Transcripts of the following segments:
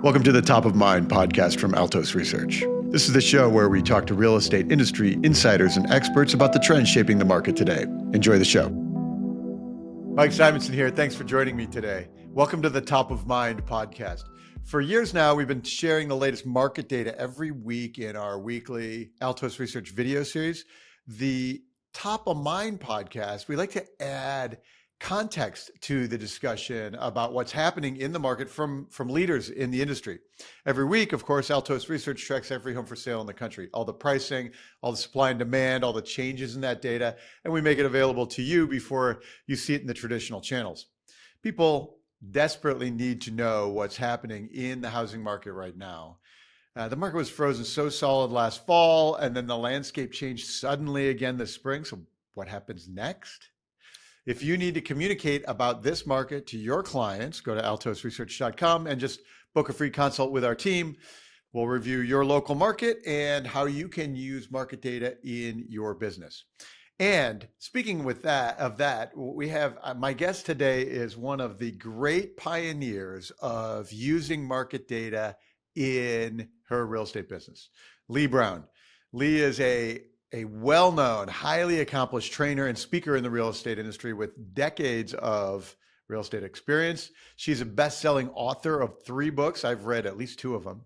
Welcome to the Top of Mind podcast from Altos Research. This is the show where we talk to real estate industry insiders and experts about the trends shaping the market today. Enjoy the show. Mike Simonsen here. Thanks for joining me today. Welcome to the Top of Mind podcast. For years now, we've been sharing the latest market data every week in our weekly Altos Research video series. The Top of Mind podcast, we like to add context to the discussion about what's happening in the market from leaders in the industry. Every week, of course, Altos Research tracks every home for sale in the country, all the pricing, all the supply and demand, all the changes in that data, and we make it available to you before you see it in the traditional channels. People desperately need to know what's happening in the housing market right now. The market was frozen so solid last fall, and then the landscape changed suddenly again this spring. So what happens next? If you need to communicate about this market to your clients, go to altosresearch.com and just book a free consult with our team. We'll review your local market and how you can use market data in your business. And speaking of that, we have my guest today is one of the great pioneers of using market data in her real estate business, Leigh Brown. Leigh is a well-known, highly accomplished trainer and speaker in the real estate industry with decades of real estate experience. She's a best-selling author of 3 books. I've read at least 2 of them.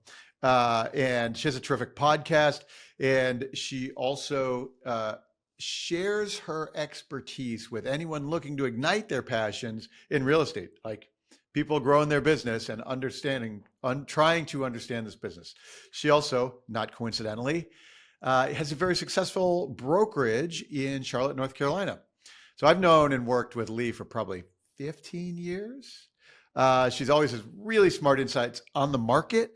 And she has a terrific podcast. And she also shares her expertise with anyone looking to ignite their passions in real estate, like people growing their business and trying to understand this business. She also, not coincidentally, has a very successful brokerage in Charlotte, North Carolina. So I've known and worked with Leigh for probably 15 years. She's always has really smart insights on the market,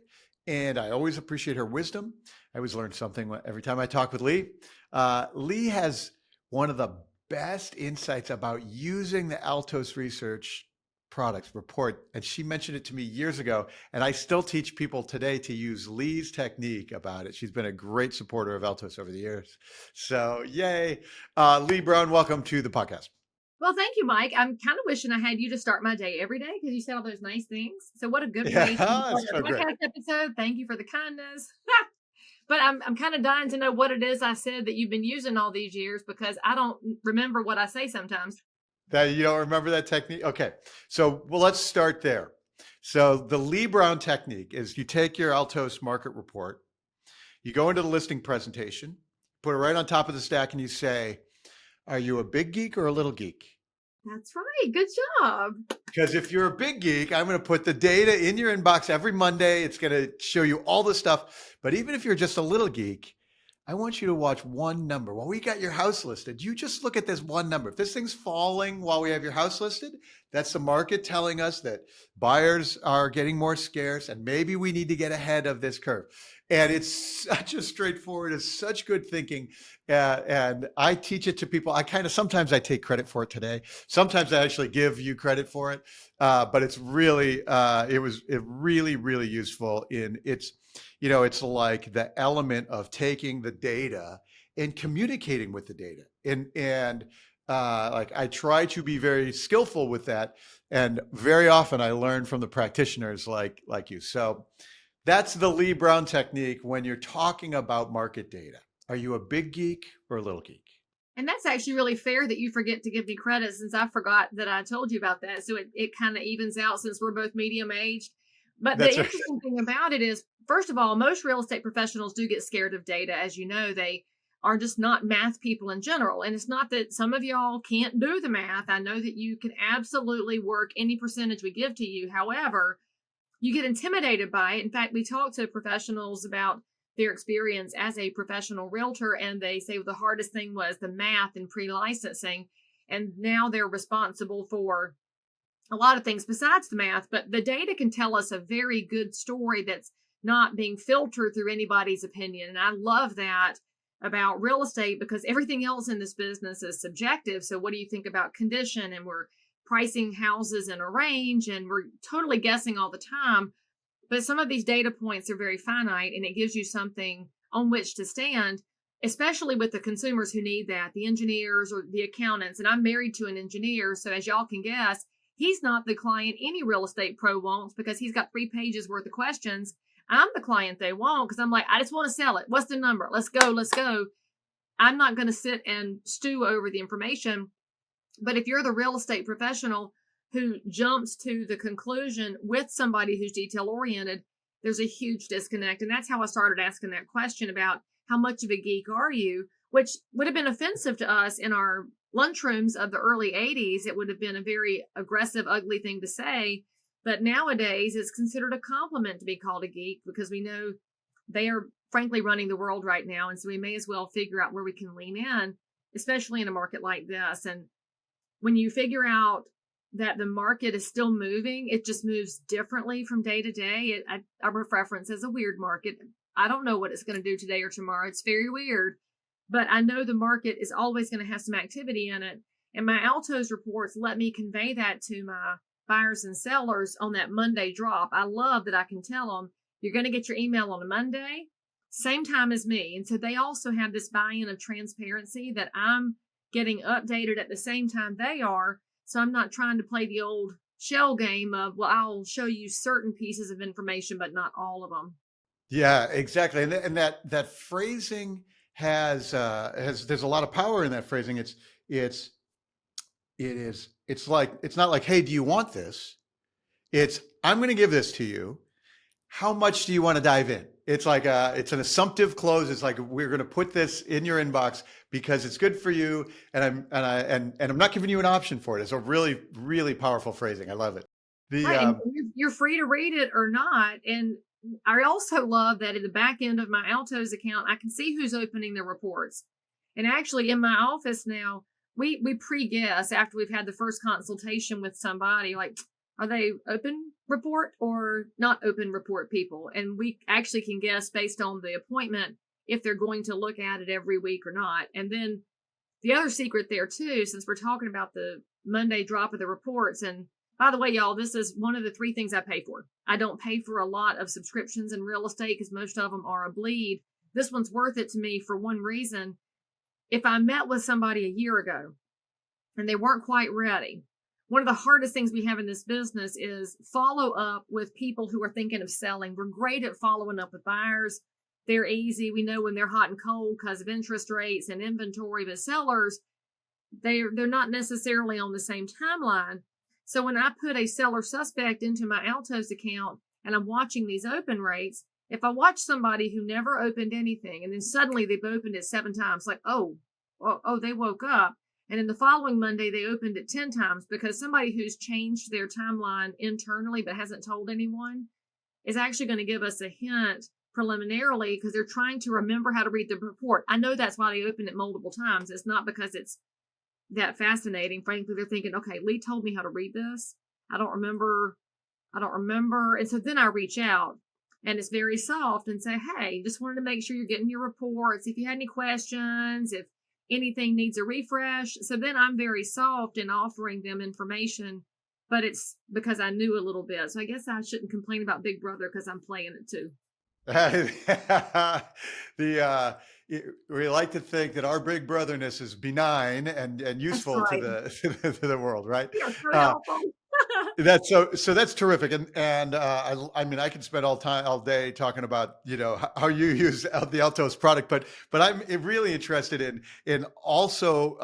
and I always appreciate her wisdom. I always learn something every time I talk with Leigh. Leigh has one of the best insights about using the Altos Research products report, and she mentioned it to me years ago, and I still teach people today to use Leigh's technique about it. She's been a great supporter of Altos over the years. So yay. Leigh Brown, welcome to the podcast. Well, thank you, Mike. I'm kind of wishing I had you to start my day every day because you said all those nice things. So what a good way to start a podcast episode. Thank you for the kindness. But I'm kind of dying to know what it is I said that you've been using all these years because I don't remember what I say sometimes. That you don't remember that technique? Okay. So, let's start there. So the Leigh Brown technique is you take your Altos market report, you go into the listing presentation, put it right on top of the stack, and you say, are you a big geek or a little geek? That's right. Good job. Because if you're a big geek, I'm going to put the data in your inbox every Monday. It's going to show you all the stuff. But even if you're just a little geek, I want you to watch one number. While we got your house listed, you just look at this one number. If this thing's falling while we have your house listed, that's the market telling us that buyers are getting more scarce and maybe we need to get ahead of this curve. And it's such a straightforward, it's such good thinking. And I teach it to people. Sometimes I take credit for it today. Sometimes I actually give you credit for it. But it's really, it was really useful in it's like the element of taking the data and communicating with the data. And like I try to be very skillful with that. And very often I learn from the practitioners like you. So that's the Leigh Brown technique when you're talking about market data. Are you a big geek or a little geek? And that's actually really fair that you forget to give me credit since I forgot that I told you about that. So it kind of evens out since we're both medium aged. But the interesting thing about it is, first of all, most real estate professionals do get scared of data. As you know, they are just not math people in general. And it's not that some of y'all can't do the math. I know that you can absolutely work any percentage we give to you. However, you get intimidated by it. In fact, we talk to professionals about their experience as a professional realtor, and they say the hardest thing was the math and pre-licensing. And now they're responsible for a lot of things besides the math, but the data can tell us a very good story that's not being filtered through anybody's opinion. And I love that about real estate because everything else in this business is subjective. So what do you think about condition? And we're pricing houses in a range and we're totally guessing all the time. But some of these data points are very finite and it gives you something on which to stand, especially with the consumers who need that, the engineers or the accountants. And I'm married to an engineer. So as y'all can guess, He's not the client any real estate pro wants because he's got 3 pages worth of questions. I'm the client they want because I'm like, I just want to sell it. What's the number? Let's go. Let's go. I'm not going to sit and stew over the information. But if you're the real estate professional who jumps to the conclusion with somebody who's detail oriented, there's a huge disconnect. And that's how I started asking that question about how much of a geek are you, which would have been offensive to us in our lunchrooms of the early 80s. It would have been a very aggressive, ugly thing to say. But nowadays, it's considered a compliment to be called a geek because we know they are frankly running the world right now. And so we may as well figure out where we can lean in, especially in a market like this. And when you figure out that the market is still moving, it just moves differently from day to day. I reference as a weird market. I don't know what it's going to do today or tomorrow. It's very weird, but I know the market is always going to have some activity in it. And my Altos reports let me convey that to my buyers and sellers on that Monday drop. I love that I can tell them, you're going to get your email on a Monday, same time as me. And so they also have this buy-in of transparency that I'm getting updated at the same time they are. So I'm not trying to play the old shell game of, well, I'll show you certain pieces of information, but not all of them. Yeah, exactly. And that phrasing has there's a lot of power in that phrasing. It's not like, hey, do you want this? It's, I'm going to give this to you. How much do you want to dive in? It's like it's an assumptive close. It's like, we're going to put this in your inbox because it's good for you, and I'm not giving you an option for it. It's a really, really powerful phrasing. I love it. Right, and you're free to read it or not. And I also love that in the back end of my Altos account, I can see who's opening the reports. And actually, in my office now, we pre-guess after we've had the first consultation with somebody, like, are they open report or not open report people? And we actually can guess based on the appointment if they're going to look at it every week or not. And then the other secret there too, since we're talking about the Monday drop of the reports, and by the way, y'all, this is one of the 3 things I pay for. I don't pay for a lot of subscriptions in real estate because most of them are a bleed. This one's worth it to me for one reason. If I met with somebody a year ago and they weren't quite ready, one of the hardest things we have in this business is follow up with people who are thinking of selling. We're great at following up with buyers. They're easy. We know when they're hot and cold because of interest rates and inventory, but sellers, they're not necessarily on the same timeline. So when I put a seller suspect into my Altos account and I'm watching these open rates, if I watch somebody who never opened anything and then suddenly they've opened it 7 times, like, oh, they woke up. And then the following Monday, they opened it 10 times because somebody who's changed their timeline internally but hasn't told anyone is actually going to give us a hint preliminarily because they're trying to remember how to read the report. I know that's why they opened it multiple times. It's not because it's that fascinating. Frankly, they're thinking, okay, Leigh told me how to read this. I don't remember. And so then I reach out and it's very soft and say, hey, just wanted to make sure you're getting your reports. If you had any questions, if anything needs a refresh. So then I'm very soft in offering them information, but it's because I knew a little bit. So I guess I shouldn't complain about Big Brother because I'm playing it too. We like to think that our big brotherness is benign and useful Right. to the world, right? Yeah, so helpful. That's terrific, and I mean, I could spend all day talking about how you use the Altos product, but I'm really interested in also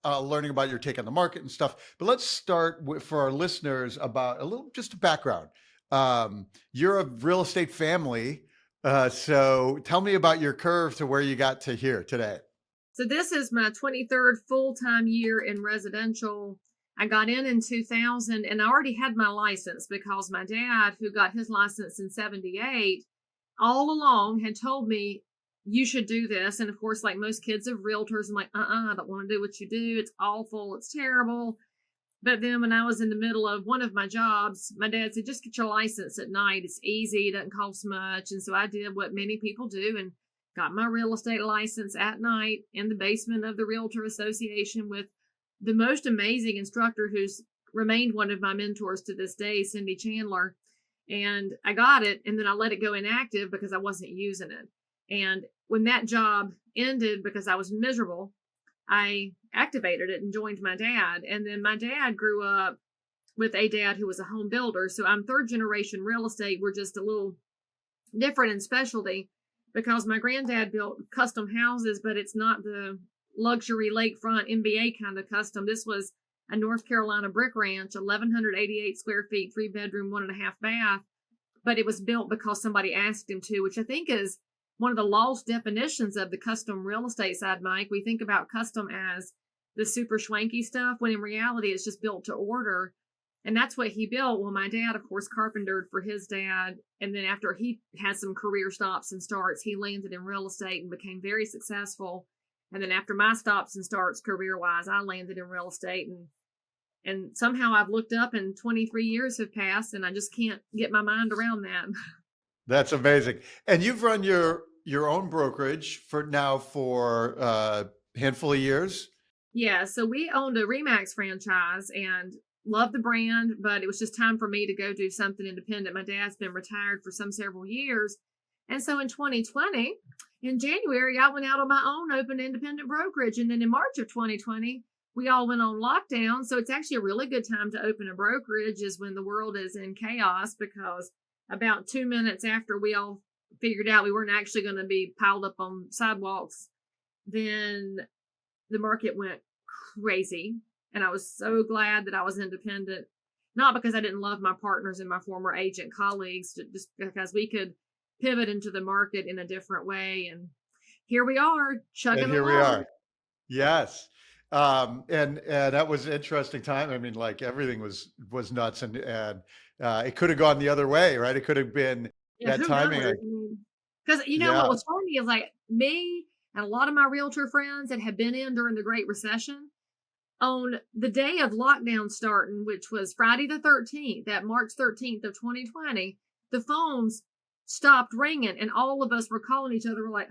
learning about your take on the market and stuff. But let's start for our listeners about a little just a background. You're a real estate family. So tell me about your curve to where you got to here today. So this is my 23rd full-time year in residential. I got in 2000 and I already had my license because my dad, who got his license in 78, all along had told me, you should do this. And of course, like most kids of realtors, I'm like, I don't want to do what you do. It's awful. It's terrible. But then when I was in the middle of one of my jobs, my dad said, just get your license at night. It's easy. It doesn't cost much. And so I did what many people do and got my real estate license at night in the basement of the Realtor Association with the most amazing instructor who's remained one of my mentors to this day, Cindy Chandler. And I got it. And then I let it go inactive because I wasn't using it. And when that job ended because I was miserable, I activated it and joined my dad. And then my dad grew up with a dad who was a home builder. So I'm third generation real estate. We're just a little different in specialty because my granddad built custom houses, but it's not the luxury lakefront MBA kind of custom. This was a North Carolina brick ranch, 1,188 square feet, 3-bedroom, 1.5 bath. But it was built because somebody asked him to, which I think is one of the lost definitions of the custom real estate side, Mike. We think about custom as the super schwanky stuff, when in reality it's just built to order. And that's what he built. Well, my dad, of course, carpentered for his dad. And then after he had some career stops and starts, he landed in real estate and became very successful. And then after my stops and starts career-wise, I landed in real estate. And somehow I've looked up and 23 years have passed and I just can't get my mind around that. That's amazing. And you've run your own brokerage for a handful of years? Yeah. So we owned a RE/MAX franchise and loved the brand, but it was just time for me to go do something independent. My dad's been retired for several years. And so in 2020, in January, I went out on my own, opened independent brokerage. And then in March of 2020, we all went on lockdown. So it's actually a really good time to open a brokerage is when the world is in chaos, because about 2 minutes after we all figured out we weren't actually going to be piled up on sidewalks, then the market went crazy. And I was so glad that I was independent, not because I didn't love my partners and my former agent colleagues, just because we could pivot into the market in a different way. And here we are, chugging along. And here we are. Yes. And that was an interesting time. I mean, like everything was nuts, and it could have gone the other way, right? It could have been that timing. Because what was funny is like me and a lot of my realtor friends that had been in during the Great Recession, on the day of lockdown starting, which was Friday the 13th, that March 13th of 2020, the phones stopped ringing, and all of us were calling each other. We're like,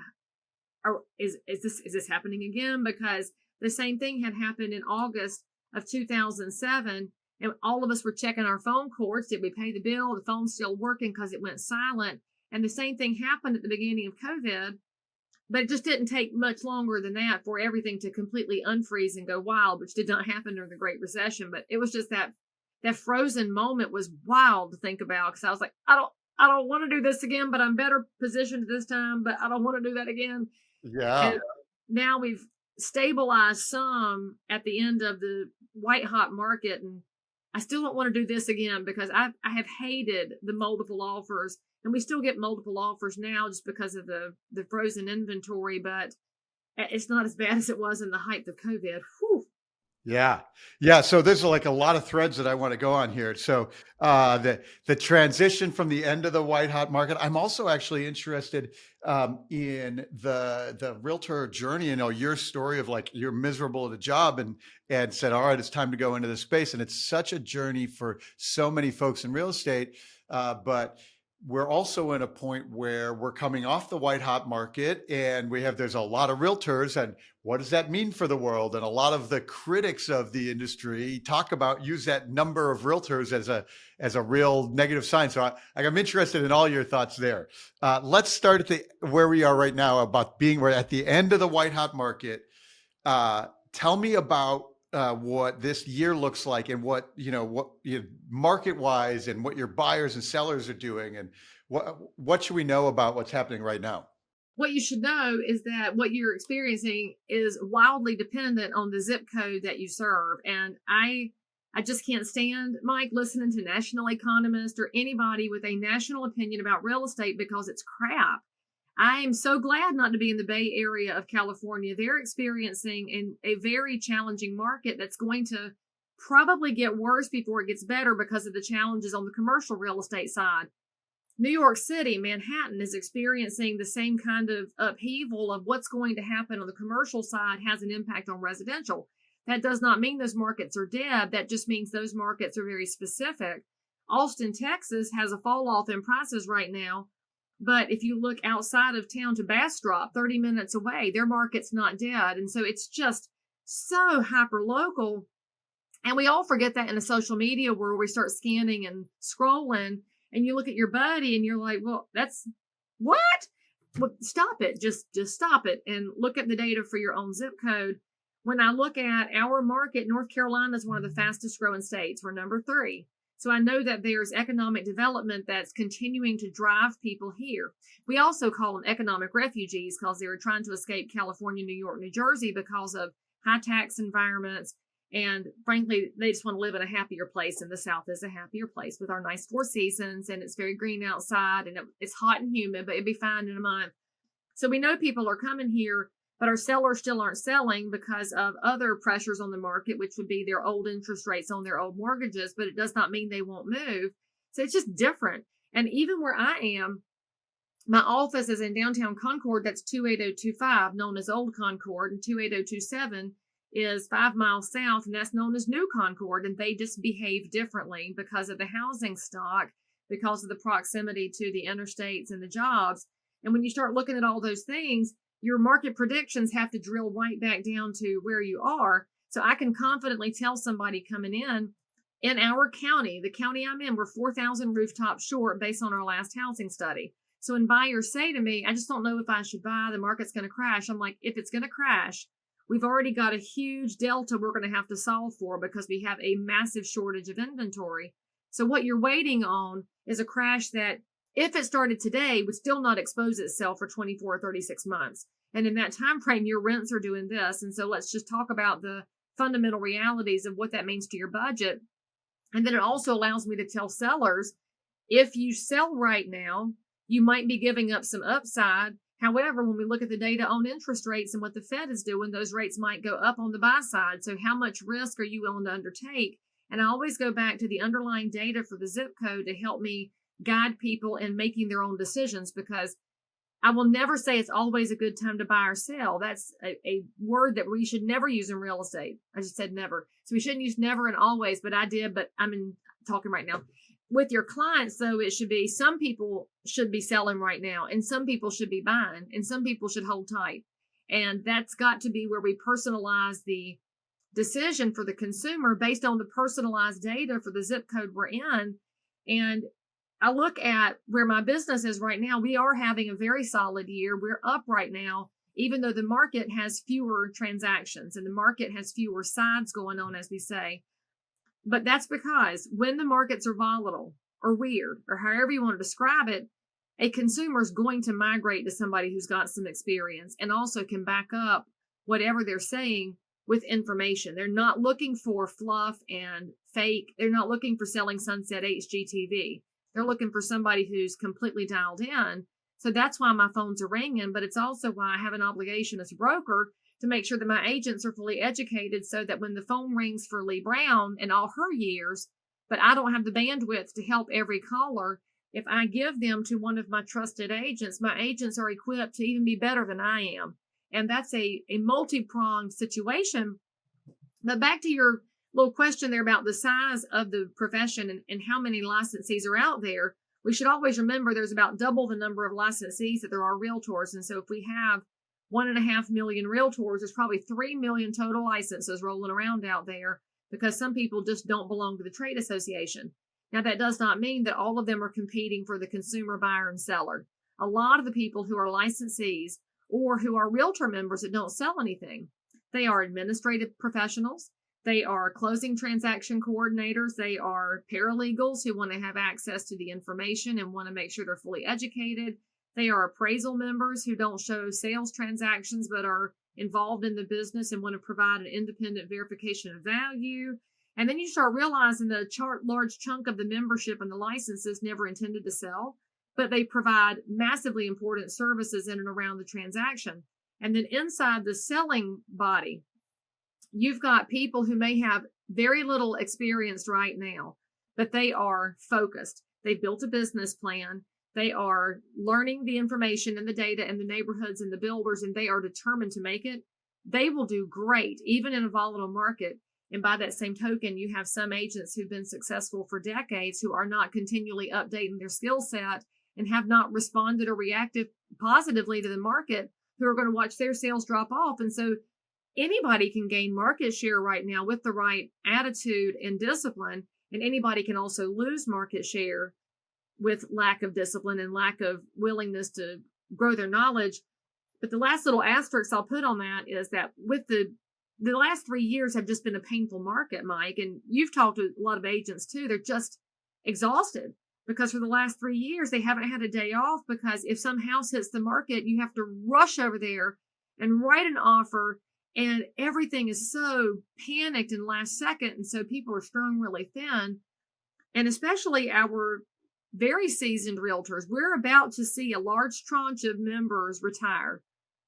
is this happening again? Because the same thing had happened in August of 2007. And all of us were checking our phone cords. Did we pay the bill? The phone's still working because it went silent. And the same thing happened at the beginning of COVID. But it just didn't take much longer than that for everything to completely unfreeze and go wild, which did not happen during the Great Recession. But it was just that frozen moment was wild to think about, because I was like, I don't want to do this again, but I'm better positioned this time, but I don't want to do that again. Yeah. And now we've stabilized some at the end of the white hot market, and I still don't want to do this again because I have hated the multiple offers, and we still get multiple offers now just because of the frozen inventory, but it's not as bad as it was in the height of COVID. Whew. Yeah. Yeah. So there's like a lot of threads that I want to go on here. So the transition from the end of the white hot market. I'm also actually interested in the realtor journey, your story of like you're miserable at a job and said, all right, it's time to go into this space. And it's such a journey for so many folks in real estate. But we're also in a point where we're coming off the white hot market, and there's a lot of realtors, and what does that mean for the world? And a lot of the critics of the industry use that number of realtors as a real negative sign. So I'm interested in all your thoughts there. Let's start at where we are right now about we're at the end of the white hot market. Tell me about what this year looks like, and what market wise, and what your buyers and sellers are doing, and what should we know about what's happening right now? What you should know is that what you're experiencing is wildly dependent on the zip code that you serve. And I just can't stand, Mike, listening to national economists or anybody with a national opinion about real estate, because it's crap. I am so glad not to be in the Bay Area of California. They're experiencing a very challenging market that's going to probably get worse before it gets better because of the challenges on the commercial real estate side. New York City, Manhattan, is experiencing the same kind of upheaval of what's going to happen on the commercial side has an impact on residential. That does not mean those markets are dead. That just means those markets are very specific. Austin, Texas has a fall off in prices right now. But if you look outside of town to Bastrop, 30 minutes away, their market's not dead. And so it's just so hyper local. And we all forget that in the social media world. We start scanning and scrolling, and you look at your buddy and you're like, well, that's what? Well, stop it. Just stop it and look at the data for your own zip code. when I look at our market, North Carolina is one of the fastest growing states. We're number 3. So I know that there's economic development that's continuing to drive people here. We also call them economic refugees because they were trying to escape California, New York, New Jersey because of high tax environments. And frankly, they just want to live in a happier place. And the South is a happier place with our nice 4 seasons. And it's very green outside and it's hot and humid, but it'd be fine in a month. So we know people are coming here, but our sellers still aren't selling because of other pressures on the market, which would be their old interest rates on their old mortgages, but it does not mean they won't move. So it's just different. And even where I am, my office is in downtown Concord. That's 28025, known as Old Concord, and 28027 is 5 miles south, and that's known as New Concord. And they just behave differently because of the housing stock, because of the proximity to the interstates and the jobs. And when you start looking at all those things, your market predictions have to drill right back down to where you are. So I can confidently tell somebody coming in our county, the county I'm in, we're 4,000 rooftops short based on our last housing study. So when buyers say to me, I just don't know if I should buy, the market's going to crash. I'm like, if it's going to crash, we've already got a huge delta we're going to have to solve for because we have a massive shortage of inventory. So what you're waiting on is a crash that, if it started today, would still not expose itself for 24 or 36 months. And in that time frame, your rents are doing this. And so let's just talk about the fundamental realities of what that means to your budget. And then it also allows me to tell sellers, if you sell right now, you might be giving up some upside. However, when we look at the data on interest rates and what the Fed is doing, those rates might go up on the buy side. So how much risk are you willing to undertake? And I always go back to the underlying data for the zip code to help me guide people in making their own decisions, because I will never say it's always a good time to buy or sell. That's a word that we should never use in real estate. I just said never. So we shouldn't use never and always, but I did, but I'm talking right now. With your clients, though, it should be some people should be selling right now and some people should be buying and some people should hold tight. And that's got to be where we personalize the decision for the consumer based on the personalized data for the zip code we're in. And I look at where my business is right now. We are having a very solid year. We're up right now, even though the market has fewer transactions and the market has fewer sides going on, as we say. But that's because when the markets are volatile or weird, or however you want to describe it, a consumer is going to migrate to somebody who's got some experience and also can back up whatever they're saying with information. They're not looking for fluff and fake. They're not looking for selling sunset HGTV. They're looking for somebody who's completely dialed in. So that's why my phones are ringing, but it's also why I have an obligation as a broker to make sure that my agents are fully educated so that when the phone rings for Leigh Brown in all her years, but I don't have the bandwidth to help every caller, if I give them to one of my trusted agents, my agents are equipped to even be better than I am. And that's a multi-pronged situation. But back to your little question there about the size of the profession and how many licensees are out there, we should always remember there's about double the number of licensees that there are realtors. And so if we have 1.5 million realtors, there's probably 3 million total licenses rolling around out there because some people just don't belong to the trade association. Now, that does not mean that all of them are competing for the consumer buyer and seller. A lot of the people who are licensees or who are realtor members that don't sell anything, they are administrative professionals. They are closing transaction coordinators. They are paralegals who want to have access to the information and want to make sure they're fully educated. They are appraisal members who don't show sales transactions but are involved in the business and want to provide an independent verification of value. And then you start realizing that a large chunk of the membership and the licenses never intended to sell, but they provide massively important services in and around the transaction. And then inside the selling body, you've got people who may have very little experience right now, but they are focused. They've built a business plan. They are learning the information and the data and the neighborhoods and the builders, and they are determined to make it. They will do great, even in a volatile market. And by that same token, you have some agents who've been successful for decades who are not continually updating their skill set and have not responded or reacted positively to the market, who are going to watch their sales drop off. And so anybody can gain market share right now with the right attitude and discipline, and anybody can also lose market share with lack of discipline and lack of willingness to grow their knowledge. But the last little asterisk I'll put on that is that with the the last 3 years have just been a painful market, Mike. And you've talked to a lot of agents too. They're just exhausted because for the last 3 years, they haven't had a day off because if some house hits the market, you have to rush over there and write an offer. And everything is so panicked in last second. And so people are strung really thin. And especially our very seasoned realtors, we're about to see a large tranche of members retire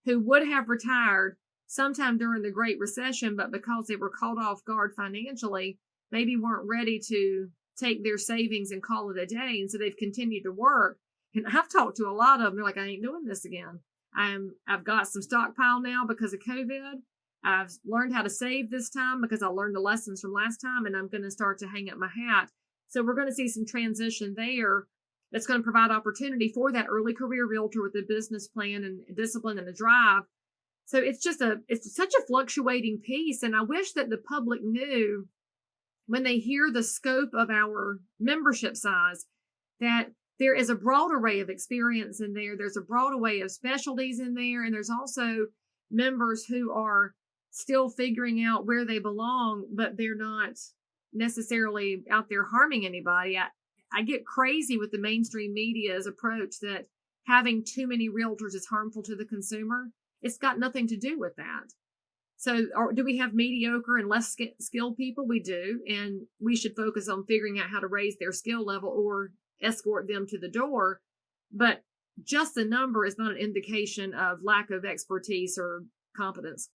who would have retired sometime during the Great Recession, but because they were caught off guard financially, maybe weren't ready to take their savings and call it a day. And so they've continued to work. And I've talked to a lot of them. They're like, I ain't doing this again. I've got some stockpile now because of COVID. I've learned how to save this time because I learned the lessons from last time, and I'm going to start to hang up my hat. So we're going to see some transition there that's going to provide opportunity for that early career realtor with a business plan and discipline and a drive. So it's such a fluctuating piece. And I wish that the public knew when they hear the scope of our membership size, that there is a broad array of experience in there. There's a broad array of specialties in there. And there's also members who are still figuring out where they belong, but they're not necessarily out there harming anybody. I get crazy with the mainstream media's approach that having too many realtors is harmful to the consumer. It's got nothing to do with that. So do we have mediocre and less skilled people? We do. And we should focus on figuring out how to raise their skill level or escort them to the door. But just the number is not an indication of lack of expertise or competence.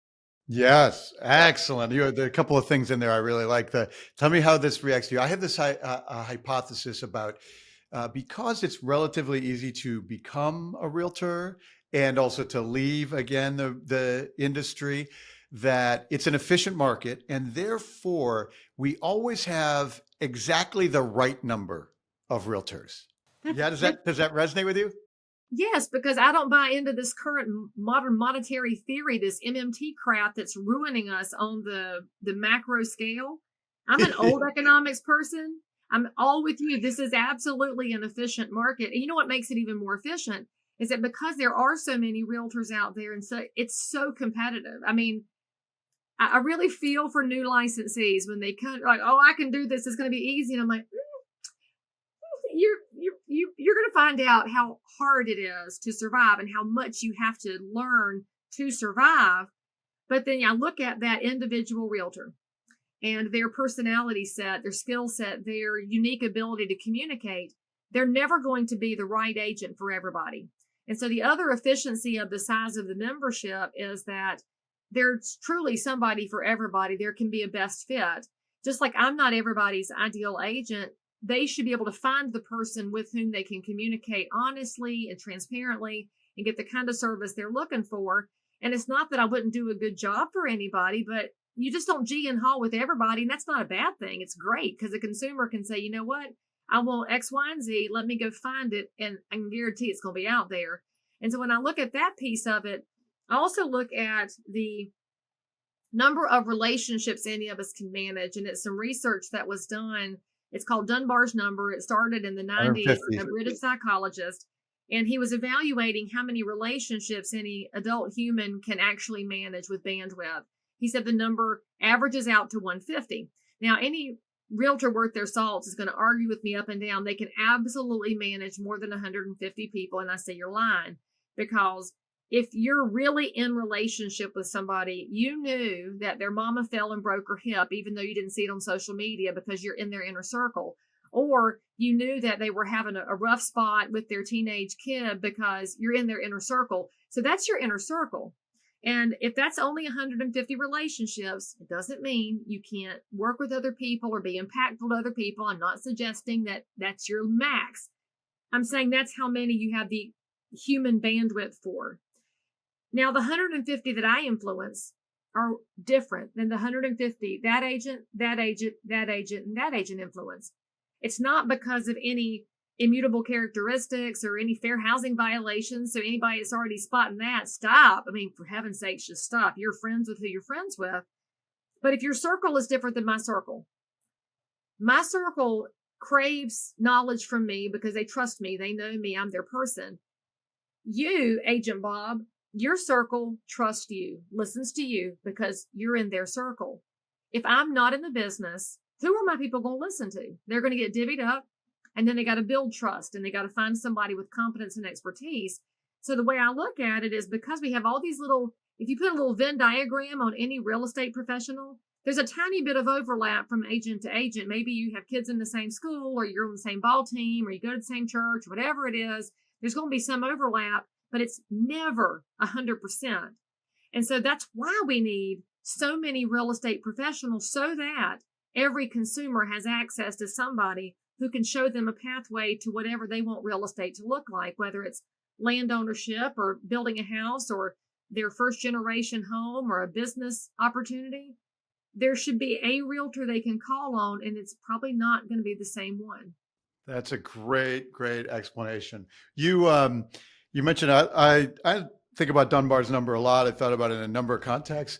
Yes, excellent. You had a couple of things in there I really like. Tell me how this reacts to you. I have this hypothesis about because it's relatively easy to become a realtor and also to leave again the industry, that it's an efficient market, and therefore we always have exactly the right number of realtors. Does that resonate with you? Yes, because I don't buy into this current modern monetary theory, this MMT crap that's ruining us on the macro scale. I'm an old economics person. I'm all with you. This is absolutely an efficient market. And you know what makes it even more efficient is that because there are so many realtors out there, and so it's so competitive. I mean, I really feel for new licensees when they come like, oh, I can do this. It's going to be easy. And I'm like, you're going to find out how hard it is to survive and how much you have to learn to survive. But then I look at that individual realtor and their personality set, their skill set, their unique ability to communicate. They're never going to be the right agent for everybody. And so the other efficiency of the size of the membership is that there's truly somebody for everybody. There can be a best fit. Just like I'm not everybody's ideal agent, they should be able to find the person with whom they can communicate honestly and transparently and get the kind of service they're looking for. And it's not that I wouldn't do a good job for anybody, but you just don't G and haul with everybody. And that's not a bad thing. It's great because the consumer can say, you know what? I want X, Y, and Z. Let me go find it. And I can guarantee it's going to be out there. And so when I look at that piece of it, I also look at the number of relationships any of us can manage. And it's some research that was done. It's called Dunbar's number. It started in the 90s, a British psychologist, and he was evaluating how many relationships any adult human can actually manage with bandwidth. He said the number averages out to 150. Now, any realtor worth their salt is going to argue with me up and down. They can absolutely manage more than 150 people, and I say you're lying, because if you're really in relationship with somebody, you knew that their mama fell and broke her hip, even though you didn't see it on social media because you're in their inner circle, or you knew that they were having a rough spot with their teenage kid because you're in their inner circle. So that's your inner circle. And if that's only 150 relationships, it doesn't mean you can't work with other people or be impactful to other people. I'm not suggesting that that's your max. I'm saying that's how many you have the human bandwidth for. Now, the 150 that I influence are different than the 150 that agent, that agent, that agent, and that agent influence. It's not because of any immutable characteristics or any fair housing violations. So anybody that's already spotting that, stop. I mean, for heaven's sakes, just stop. You're friends with who you're friends with. But if your circle is different than my circle craves knowledge from me because they trust me. They know me. I'm their person. You, Agent Bob, your circle trusts you, listens to you because you're in their circle. If I'm not in the business, who are my people going to listen to? They're going to get divvied up, and then they got to build trust, and they got to find somebody with competence and expertise. So the way I look at it is, because we have all these little, if you put a little Venn diagram on any real estate professional, there's a tiny bit of overlap from agent to agent. Maybe you have kids in the same school, or you're on the same ball team, or you go to the same church, whatever it is. There's going to be some overlap, but it's never 100%. And so that's why we need so many real estate professionals, so that every consumer has access to somebody who can show them a pathway to whatever they want real estate to look like, whether it's land ownership or building a house or their first generation home or a business opportunity. There should be a realtor they can call on, and it's probably not going to be the same one. That's a great explanation. You mentioned, I think about Dunbar's number a lot. I thought about it in a number of contexts.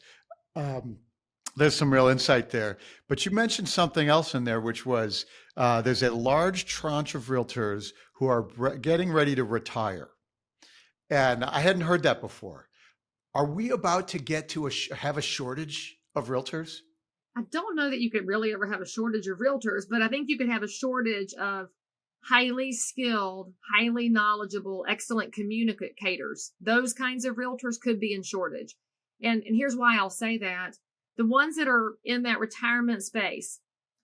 There's some real insight there, but you mentioned something else in there, which was there's a large tranche of realtors who are getting ready to retire. And I hadn't heard that before. Are we about to get to have a shortage of realtors? I don't know that you could really ever have a shortage of realtors, but I think you could have a shortage of highly skilled, highly knowledgeable, excellent communicators. Those kinds of realtors could be in shortage. And here's why I'll say that. The ones that are in that retirement space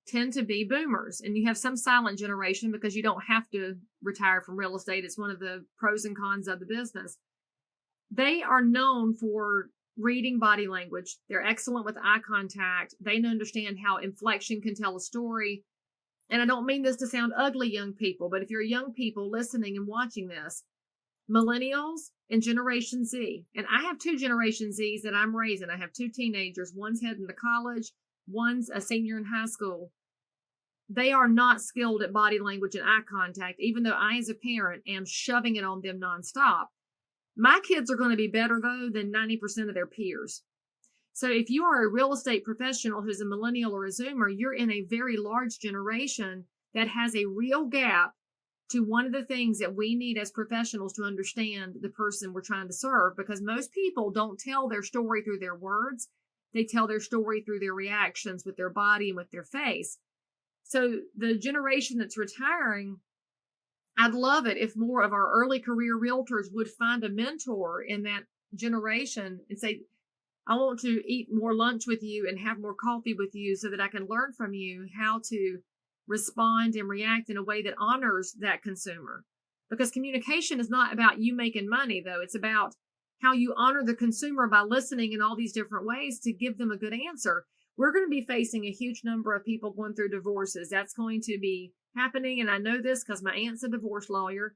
tend to be boomers, and you have some silent generation because you don't have to retire from real estate. It's one of the pros and cons of the business. They are known for reading body language. They're excellent with eye contact. They understand how inflection can tell a story. And I don't mean this to sound ugly, young people, but if you're young people listening and watching this, millennials and Generation Z, and I have 2 Generation Zs that I'm raising. I have 2 teenagers. One's heading to college. One's a senior in high school. They are not skilled at body language and eye contact, even though I, as a parent, am shoving it on them nonstop. My kids are going to be better, though, than 90% of their peers. So if you are a real estate professional who's a millennial or a Zoomer, you're in a very large generation that has a real gap to one of the things that we need as professionals to understand the person we're trying to serve, because most people don't tell their story through their words. They tell their story through their reactions with their body and with their face. So the generation that's retiring, I'd love it if more of our early career realtors would find a mentor in that generation and say, I want to eat more lunch with you and have more coffee with you so that I can learn from you how to respond and react in a way that honors that consumer. Because communication is not about you making money, though. It's about how you honor the consumer by listening in all these different ways to give them a good answer. We're going to be facing a huge number of people going through divorces. That's going to be happening. And I know this because my aunt's a divorce lawyer.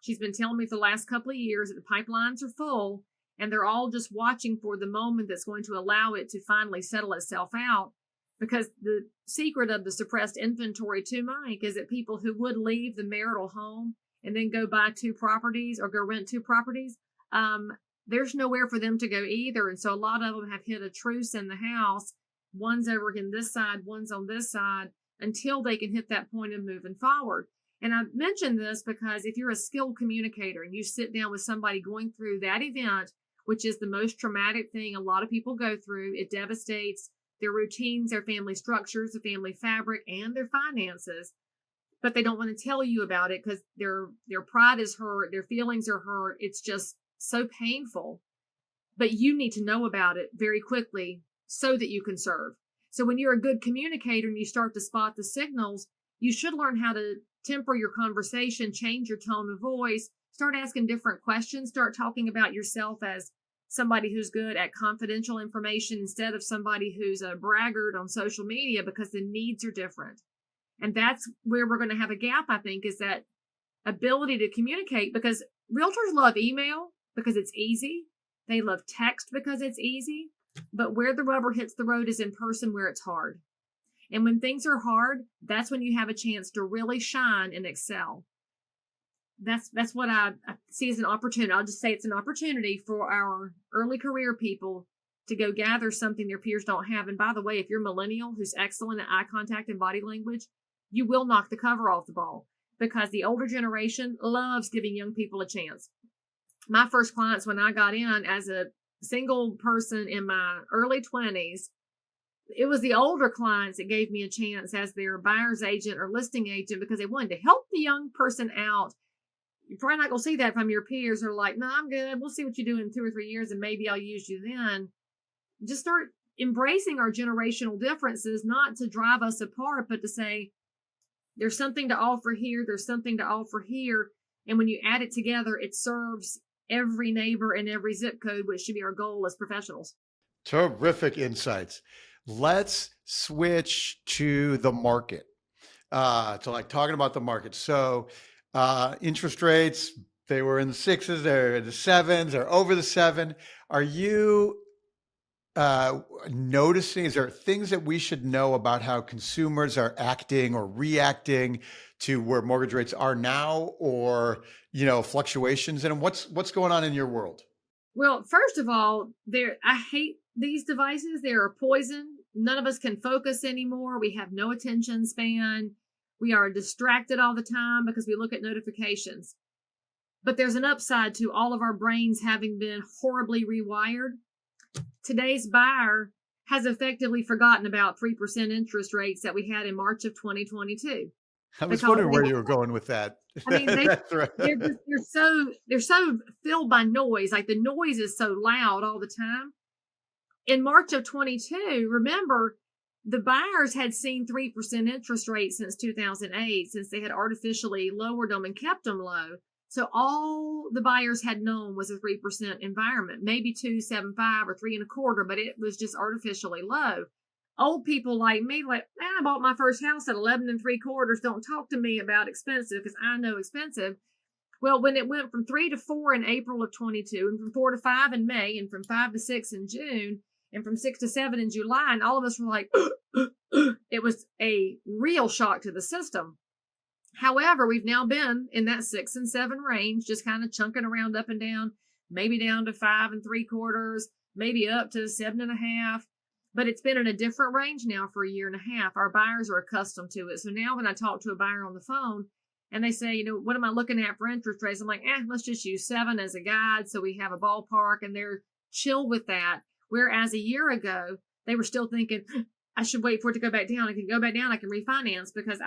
She's been telling me for the last couple of years that the pipelines are full, and they're all just watching for the moment that's going to allow it to finally settle itself out. Because the secret of the suppressed inventory too, Mike, is that people who would leave the marital home and then go buy 2 properties or go rent 2 properties, there's nowhere for them to go either. And so a lot of them have hit a truce in the house. One's over on this side, one's on this side, until they can hit that point of moving forward. And I mention this because if you're a skilled communicator and you sit down with somebody going through that event, which is the most traumatic thing a lot of people go through, it devastates their routines, their family structures, the family fabric, and their finances. But they don't want to tell you about it because their pride is hurt, their feelings are hurt. It's just so painful. But you need to know about it very quickly so that you can serve. So when you're a good communicator and you start to spot the signals, you should learn how to temper your conversation, change your tone of voice, start asking different questions, start talking about yourself as somebody who's good at confidential information instead of somebody who's a braggart on social media, because the needs are different. And that's where we're going to have a gap, I think, is that ability to communicate, because realtors love email because it's easy. They love text because it's easy. But where the rubber hits the road is in person, where it's hard. And when things are hard, that's when you have a chance to really shine and excel. That's what I see as an opportunity. I'll just say it's an opportunity for our early career people to go gather something their peers don't have. And by the way, if you're a millennial who's excellent at eye contact and body language, you will knock the cover off the ball, because the older generation loves giving young people a chance. my first clients when I got in as a single person in my early 20s, it was the older clients that gave me a chance as their buyer's agent or listing agent because they wanted to help the young person out. You're probably not going to see that from your peers who are like, no, I'm good. We'll see what you do in 2 or 3 years and maybe I'll use you then. Just start embracing our generational differences, not to drive us apart, but to say, there's something to offer here. There's something to offer here. And when you add it together, it serves every neighbor and every zip code, which should be our goal as professionals. Terrific insights. Let's switch to the market. To like talking about the market. So interest rates, they were in the 6s, they're in the 7s, they're over the 7. Are you noticing, is there things that we should know about how consumers are acting or reacting to where mortgage rates are now, or, fluctuations in them? What's going on in your world? Well, first of all, I hate these devices. They're a poison. None of us can focus anymore. We have no attention span. We are distracted all the time because we look at notifications. But there's an upside to all of our brains having been horribly rewired. Today's buyer has effectively forgotten about 3% interest rates that we had in March of 2022. I was wondering where you were going with that. I mean, they're so filled by noise. Like the noise is so loud all the time. In March of 22, remember, the buyers had seen 3% interest rates since 2008, since they had artificially lowered them and kept them low. So all the buyers had known was a 3% environment, maybe 2.75 or 3.25, but it was just artificially low. Old people like me, like, man, I bought my first house at 11.75. Don't talk to me about expensive because I know expensive. Well, when it went from 3 to 4 in April of 22, and from 4 to 5 in May, and from 5 to 6 in June, and from 6 to 7 in July, and all of us were like, it was a real shock to the system. However, we've now been in that 6 and 7 range, just kind of chunking around up and down, maybe down to 5.75, maybe up to 7.5. But it's been in a different range now for a year and a half. Our buyers are accustomed to it. So now when I talk to a buyer on the phone and they say, what am I looking at for interest rates? I'm like, let's just use 7 as a guide so we have a ballpark, and they're chill with that. Whereas a year ago, they were still thinking, I should wait for it to go back down. I can go back down. I can refinance, because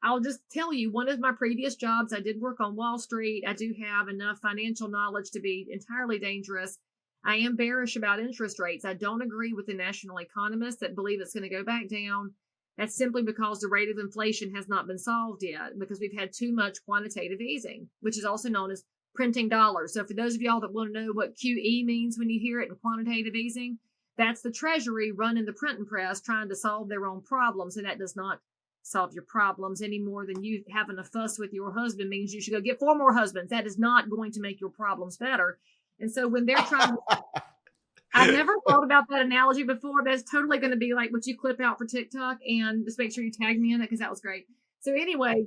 I'll just tell you, one of my previous jobs, I did work on Wall Street. I do have enough financial knowledge to be entirely dangerous. I am bearish about interest rates. I don't agree with the national economists that believe it's going to go back down. That's simply because the rate of inflation has not been solved yet, because we've had too much quantitative easing, which is also known as printing dollars. So for those of y'all that want to know what QE means when you hear it in quantitative easing, that's the Treasury running the printing press trying to solve their own problems, and that does not solve your problems any more than you having a fuss with your husband means you should go get 4 more husbands. That is not going to make your problems better. And so when they're trying to, I've never thought about that analogy before, but it's totally going to be like what you clip out for TikTok, and just make sure you tag me in it because that was great. So anyway,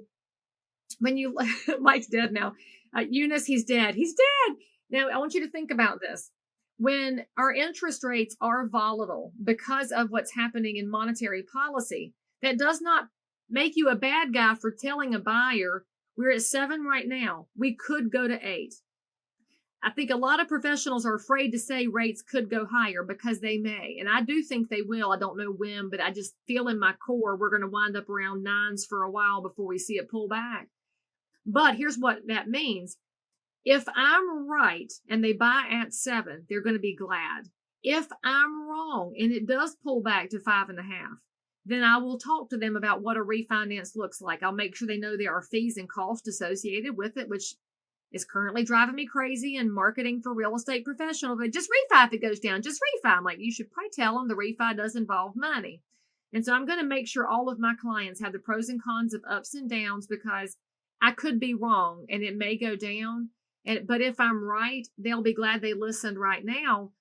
when you, Mike's dead now. Eunice, he's dead. He's dead. Now I want you to think about this. When our interest rates are volatile because of what's happening in monetary policy, that does not make you a bad guy for telling a buyer, we're at 7 right now. We could go to 8. I think a lot of professionals are afraid to say rates could go higher because they may. And I do think they will. I don't know when, but I just feel in my core we're going to wind up around 9s for a while before we see it pull back. But here's what that means. If I'm right and they buy at 7, they're going to be glad. If I'm wrong and it does pull back to 5.5, then I will talk to them about what a refinance looks like. I'll make sure they know there are fees and costs associated with it, which is currently driving me crazy in marketing for real estate professionals. But just refi if it goes down. Just refi. I'm like, you should probably tell them the refi does involve money. And so I'm going to make sure all of my clients have the pros and cons of ups and downs, because I could be wrong and it may go down. But if I'm right, they'll be glad they listened right now.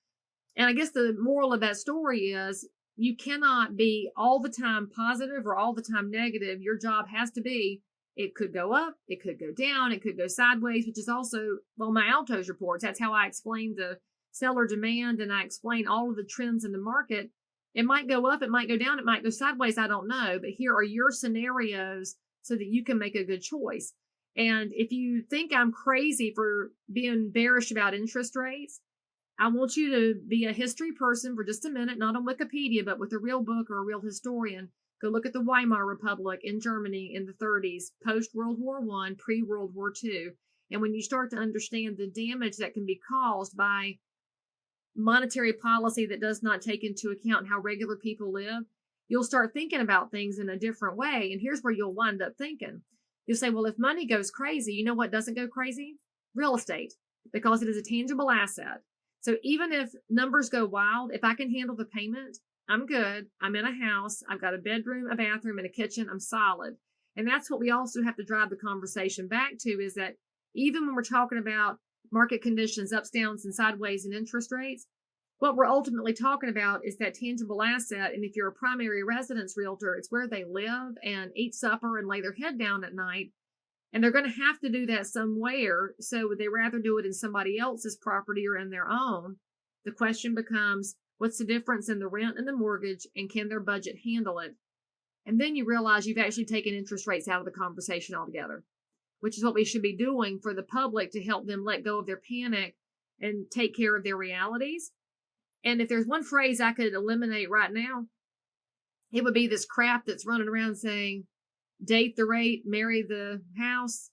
And I guess the moral of that story is you cannot be all the time positive or all the time negative. Your job has to be, it could go up, it could go down, it could go sideways, which is also, well, my Altos reports. That's how I explain the seller demand, and I explain all of the trends in the market. It might go up, it might go down, it might go sideways. I don't know. But here are your scenarios so that you can make a good choice. And if you think I'm crazy for being bearish about interest rates, I want you to be a history person for just a minute, not on Wikipedia, but with a real book or a real historian. Go look at the Weimar Republic in Germany in the 30s, post World War I, pre World War II. And when you start to understand the damage that can be caused by monetary policy that does not take into account how regular people live, you'll start thinking about things in a different way. And here's where you'll wind up thinking. You'll say, well, if money goes crazy, you know what doesn't go crazy? Real estate, because it is a tangible asset. So even if numbers go wild, if I can handle the payment, I'm good. I'm in a house. I've got a bedroom, a bathroom, and a kitchen. I'm solid. And that's what we also have to drive the conversation back to, is that even when we're talking about market conditions, ups, downs, and sideways and interest rates, what we're ultimately talking about is that tangible asset. And if you're a primary residence realtor, it's where they live and eat supper and lay their head down at night. And they're going to have to do that somewhere. So would they rather do it in somebody else's property or in their own? The question becomes, what's the difference in the rent and the mortgage, and can their budget handle it? And then you realize you've actually taken interest rates out of the conversation altogether, which is what we should be doing for the public to help them let go of their panic and take care of their realities. And if there's one phrase I could eliminate right now, it would be this crap that's running around saying, date the rate, marry the house.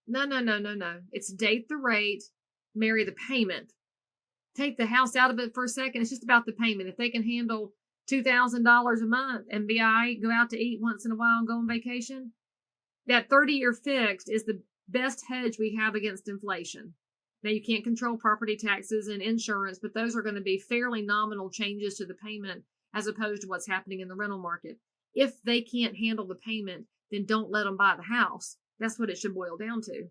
No. It's date the rate, marry the payment. Take the house out of it for a second. It's just about the payment. If they can handle $2,000 a month and be all right, go out to eat once in a while and go on vacation, that 30-year fixed is the best hedge we have against inflation. Now, you can't control property taxes and insurance, but those are going to be fairly nominal changes to the payment as opposed to what's happening in the rental market. If they can't handle the payment, then don't let them buy the house. That's what it should boil down to.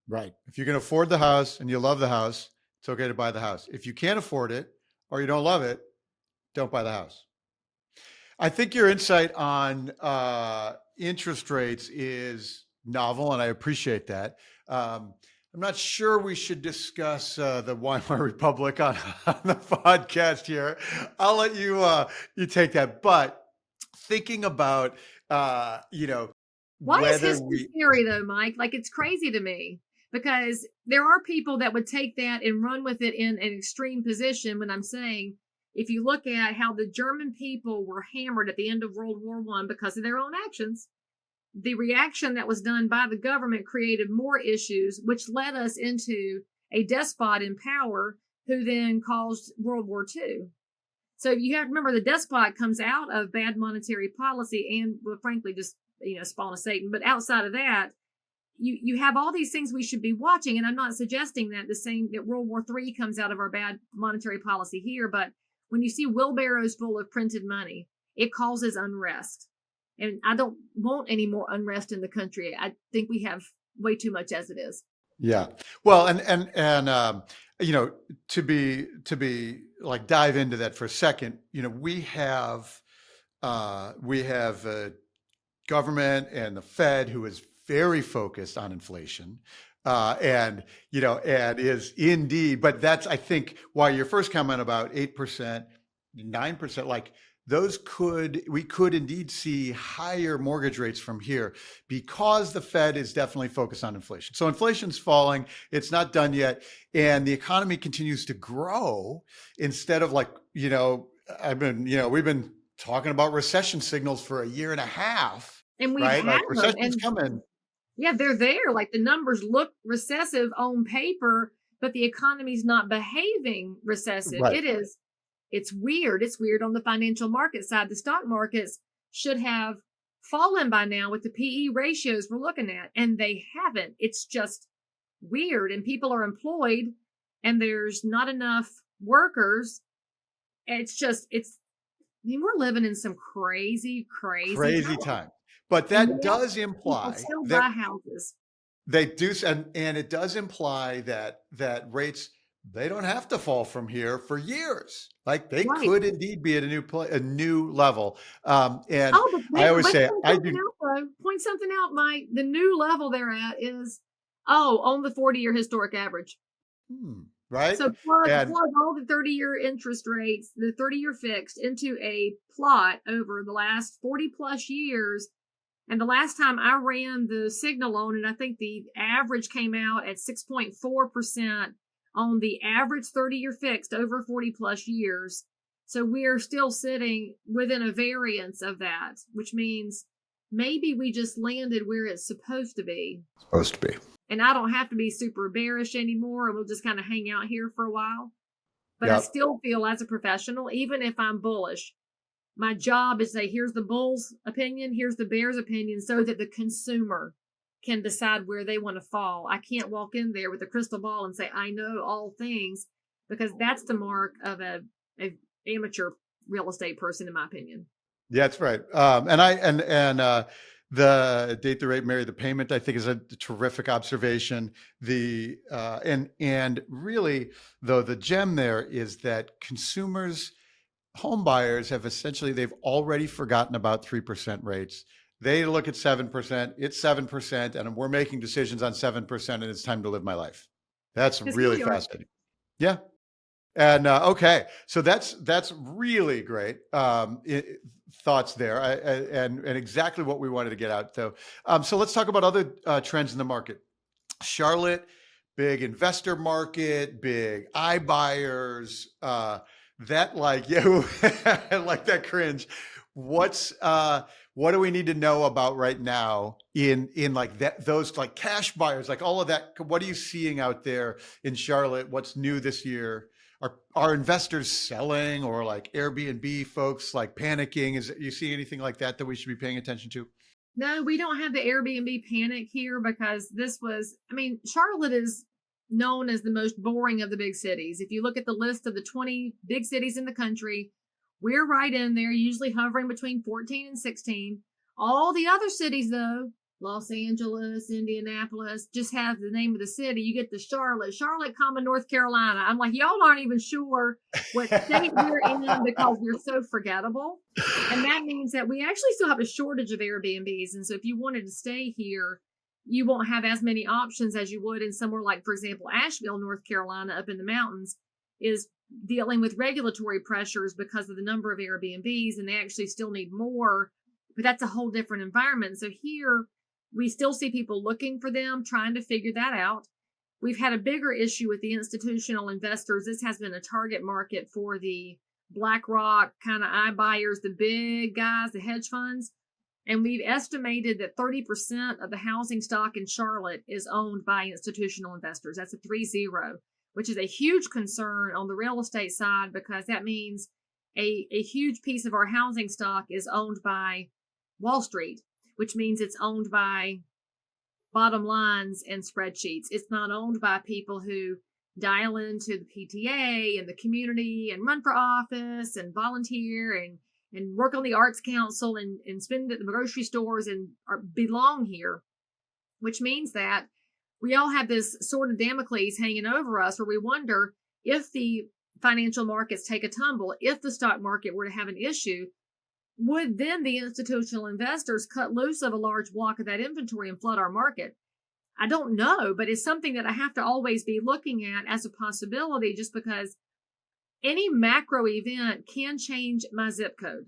Right. If you can afford the house and you love the house, it's okay to buy the house. If you can't afford it or you don't love it, don't buy the house. I think your insight on interest rates is novel, and I appreciate that. I'm not sure we should discuss the Weimar Republic on the podcast here. I'll let you take that. But thinking about, why is history scary though, Mike? Like, it's crazy to me, because there are people that would take that and run with it in an extreme position. When I'm saying, if you look at how the German people were hammered at the end of World War I because of their own actions, the reaction that was done by the government created more issues, which led us into a despot in power who then caused World War II. So you have to remember, the despot comes out of bad monetary policy and, well, frankly, just, spawn of Satan. But outside of that, you have all these things we should be watching. And I'm not suggesting that that World War III comes out of our bad monetary policy here. But when you see wheelbarrows full of printed money, it causes unrest. And I don't want any more unrest in the country. I think we have way too much as it is. Yeah. Well, and to be like, dive into that for a second, we have government and the Fed who is very focused on inflation. And is indeed, but that's, I think, why your first comment about 8%, 9%, like, we could indeed see higher mortgage rates from here because the Fed is definitely focused on inflation. So inflation's falling, it's not done yet, and the economy continues to grow instead of, like, we've been talking about recession signals for a year and a half, and we right? Like, recession's coming. Yeah, they're there. Like, the numbers look recessive on paper, but the economy's not behaving recessive. Right. It's weird. It's weird on the financial market side. The stock markets should have fallen by now with the PE ratios we're looking at, and they haven't. It's just weird. And people are employed and there's not enough workers. We're living in some crazy time. But that does imply still buy houses. They do, and it does imply that rates, they don't have to fall from here for years. Like, they could indeed be at a new level. And I always say, point something out, Mike. The new level they're at is on the 40-year historic average. Right. So plug all the 30-year interest rates, the 30-year fixed, into a plot over the last 40 plus years, And the last time I ran the signal on it, I think the average came out at 6.4% on the average 30-year fixed over 40 plus years. So we're still sitting within a variance of that, which means maybe we just landed where it's supposed to be. And I don't have to be super bearish anymore, and we'll just kind of hang out here for a while. But I still feel as a professional, even if I'm bullish, my job is to say, here's the bull's opinion, here's the bear's opinion, so that the consumer can decide where they want to fall. I can't walk in there with a crystal ball and say, I know all things, because that's the mark of a amateur real estate person, in my opinion. Yeah, that's right. The date the rate, marry the payment, I think is a terrific observation. And really, though, the gem there is that consumers, home buyers they've already forgotten about 3% rates. They look at 7%, it's 7%, and we're making decisions on 7%, and it's time to live my life. That's really fascinating. Yeah. And okay, so that's really great thoughts there, and exactly what we wanted to get out. Though, so let's talk about other trends in the market. Charlotte, big investor market, big iBuyers. That like I like that cringe. What do we need to know about right now in like that, those like cash buyers, like all of that? What are you seeing out there in Charlotte? What's new this year? Are investors selling, or like Airbnb folks like panicking? You see anything like that we should be paying attention to? No, we don't have the Airbnb panic here, because Charlotte is known as the most boring of the big cities. If you look at the list of the 20 big cities in the country, we're right in there, usually hovering between 14 and 16. All the other cities, though, Los Angeles, Indianapolis, just have the name of the city. You get to Charlotte, North Carolina. I'm like, y'all aren't even sure what state we're in because we're so forgettable. And that means that we actually still have a shortage of Airbnbs. And so if you wanted to stay here, you won't have as many options as you would in somewhere like, for example, Asheville, North Carolina, up in the mountains, is dealing with regulatory pressures because of the number of Airbnbs, and they actually still need more. But that's a whole different environment. So here, we still see people looking for them, trying to figure that out. We've had a bigger issue with the institutional investors. This has been a target market for the BlackRock kind of iBuyers, the big guys, the hedge funds. And we've estimated that 30% of the housing stock in Charlotte is owned by institutional investors. That's a 30, which is a huge concern on the real estate side, because that means a huge piece of our housing stock is owned by Wall Street, which means it's owned by bottom lines and spreadsheets. It's not owned by people who dial into the PTA and the community and run for office and volunteer and work on the arts council and spend at the grocery stores and belong here, which means that we all have this sword of Damocles hanging over us, where we wonder if the financial markets take a tumble, if the stock market were to have an issue, would then the institutional investors cut loose of a large block of that inventory and flood our market? I don't know, but it's something that I have to always be looking at as a possibility, just because any macro event can change my zip code.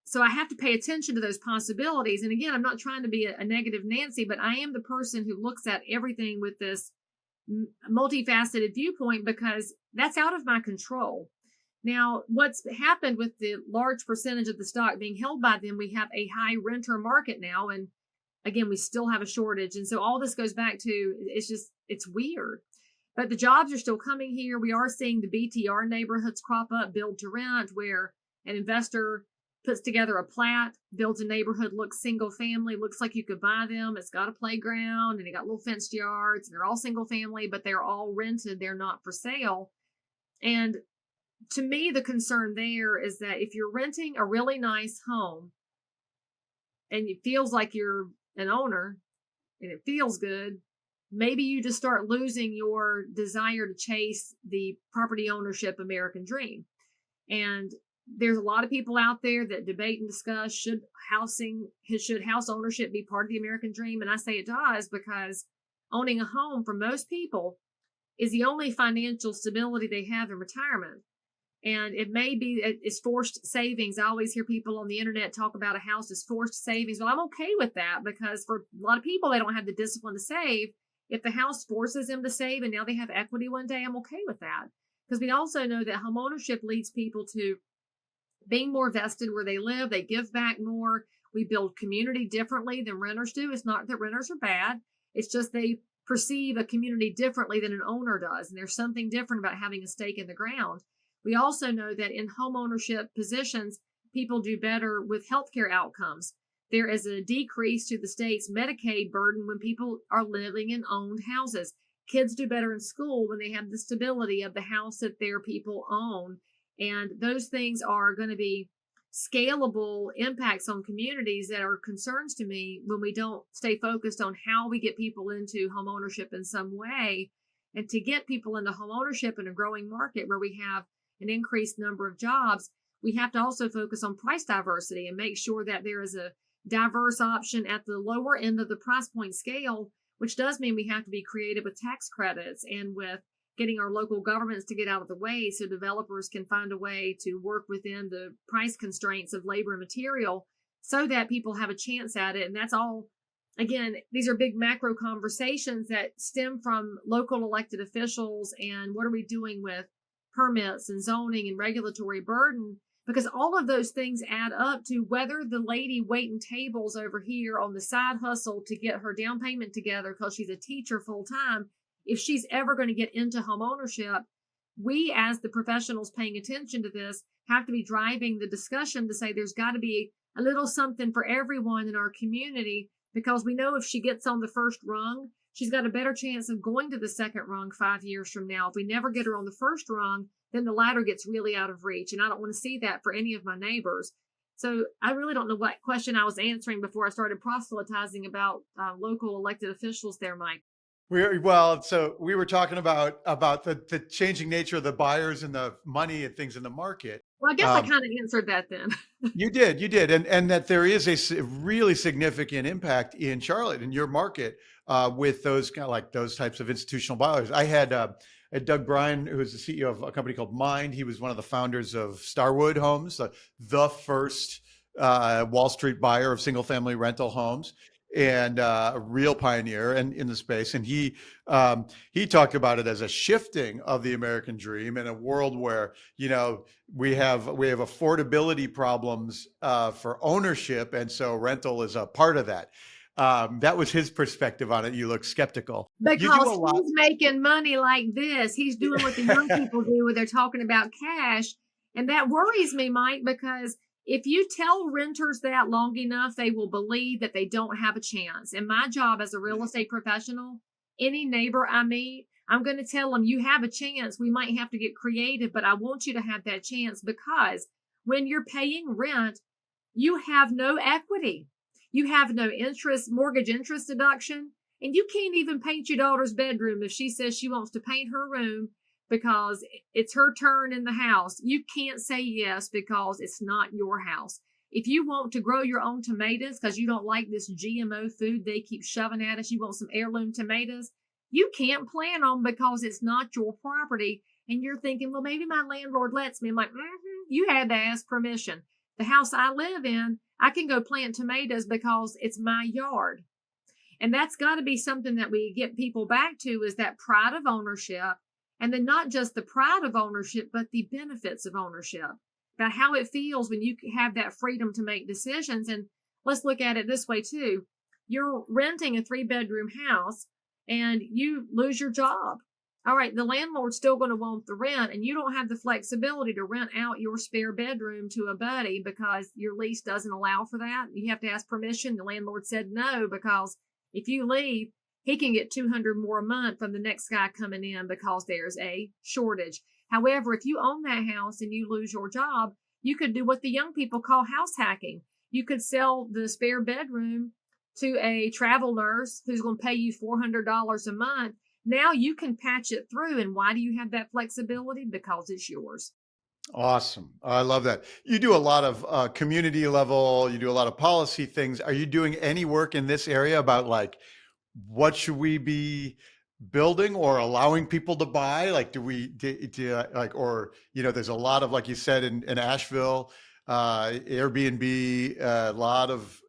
So I have to pay attention to those possibilities. And again, I'm not trying to be a negative Nancy, but I am the person who looks at everything with this multifaceted viewpoint, because that's out of my control. Now, what's happened with the large percentage of the stock being held by them, we have a high renter market now. And again, we still have a shortage. And so all this goes back to, it's weird. But the jobs are still coming here. We are seeing the BTR neighborhoods crop up, build to rent, where an investor puts together a plat, builds a neighborhood, looks single family, looks like you could buy them. It's got a playground and it got little fenced yards, and they're all single family, but they're all rented. They're not for sale. And to me, the concern there is that if you're renting a really nice home and it feels like you're an owner and it feels good, maybe you just start losing your desire to chase the property ownership American dream. And there's a lot of people out there that debate and discuss, should house ownership be part of the American dream? And I say it does, because owning a home for most people is the only financial stability they have in retirement. And it may be it's forced savings. I always hear people on the internet talk about a house as forced savings. Well, I'm okay with that, because for a lot of people, they don't have the discipline to save. If the house forces them to save and now they have equity one day, I'm okay with that. Because we also know that homeownership leads people to being more vested where they live. They give back more. We build community differently than renters do. It's not that renters are bad. It's just they perceive a community differently than an owner does. And there's something different about having a stake in the ground. We also know that in home ownership positions, people do better with healthcare outcomes. There is a decrease to the state's Medicaid burden when people are living in owned houses. Kids do better in school when they have the stability of the house that their people own. And those things are going to be scalable impacts on communities that are concerns to me when we don't stay focused on how we get people into home ownership in some way. And to get people into home ownership in a growing market where we have an increased number of jobs, we have to also focus on price diversity and make sure that there is a diverse option at the lower end of the price point scale, which does mean we have to be creative with tax credits and with getting our local governments to get out of the way so developers can find a way to work within the price constraints of labor and material so that people have a chance at it. And that's all, again, these are big macro conversations that stem from local elected officials and what are we doing with permits and zoning and regulatory burden, because all of those things add up to whether the lady waiting tables over here on the side hustle to get her down payment together because she's a teacher full time, if she's ever going to get into home ownership. We, as the professionals paying attention to this, have to be driving the discussion to say there's got to be a little something for everyone in our community, because we know if she gets on the first rung, she's got a better chance of going to the second rung 5 years from now. If we never get her on the first rung, then the ladder gets really out of reach. And I don't want to see that for any of my neighbors. So I really don't know what question I was answering before I started proselytizing about local elected officials there, Mike. So we were talking about the changing nature of the buyers and the money and things in the market. Well, I guess I kind of answered that then. You did. And that there is a really significant impact in Charlotte, in your market, with those kind of like those types of institutional buyers. I had Doug Bryan, who is the CEO of a company called Mind. He was one of the founders of Starwood Homes, the first Wall Street buyer of single family rental homes, and a real pioneer in the space. And he talked about it as a shifting of the American dream in a world where, we have affordability problems for ownership. And so rental is a part of that. That was his perspective on it. You look skeptical. Because he's making money like this. He's doing what the young people do when they're talking about cash. And that worries me, Mike, because if you tell renters that long enough, they will believe that they don't have a chance. And my job as a real estate professional, any neighbor I meet, I'm going to tell them you have a chance. We might have to get creative, but I want you to have that chance, because when you're paying rent, you have no equity. You have no mortgage interest deduction, and you can't even paint your daughter's bedroom if she says she wants to paint her room because it's her turn in the house. You can't say yes because it's not your house. If you want to grow your own tomatoes because you don't like this GMO food they keep shoving at us, you want some heirloom tomatoes, you can't plant them because it's not your property. And you're thinking, well, maybe my landlord lets me. I'm like, you had to ask permission. The house I live in, I can go plant tomatoes because it's my yard. And that's got to be something that we get people back to, is that pride of ownership. And then not just the pride of ownership, but the benefits of ownership, about how it feels when you have that freedom to make decisions. And let's look at it this way too. You're renting a 3-bedroom house and you lose your job. All right, the landlord's still going to want the rent, and you don't have the flexibility to rent out your spare bedroom to a buddy because your lease doesn't allow for that. You have to ask permission. The landlord said no, because if you leave, he can get $200 more a month from the next guy coming in because there's a shortage. However, if you own that house and you lose your job, you could do what the young people call house hacking. You could sell the spare bedroom to a travel nurse who's going to pay you $400 a month. Now you can patch it through. And why do you have that flexibility? Because it's yours. Awesome. I love that. You do a lot of community level, you do a lot of policy things. Are you doing any work in this area about like, what should we be building or allowing people to buy? Like, like, or, there's a lot of, like you said, in Asheville, Airbnb, a lot of,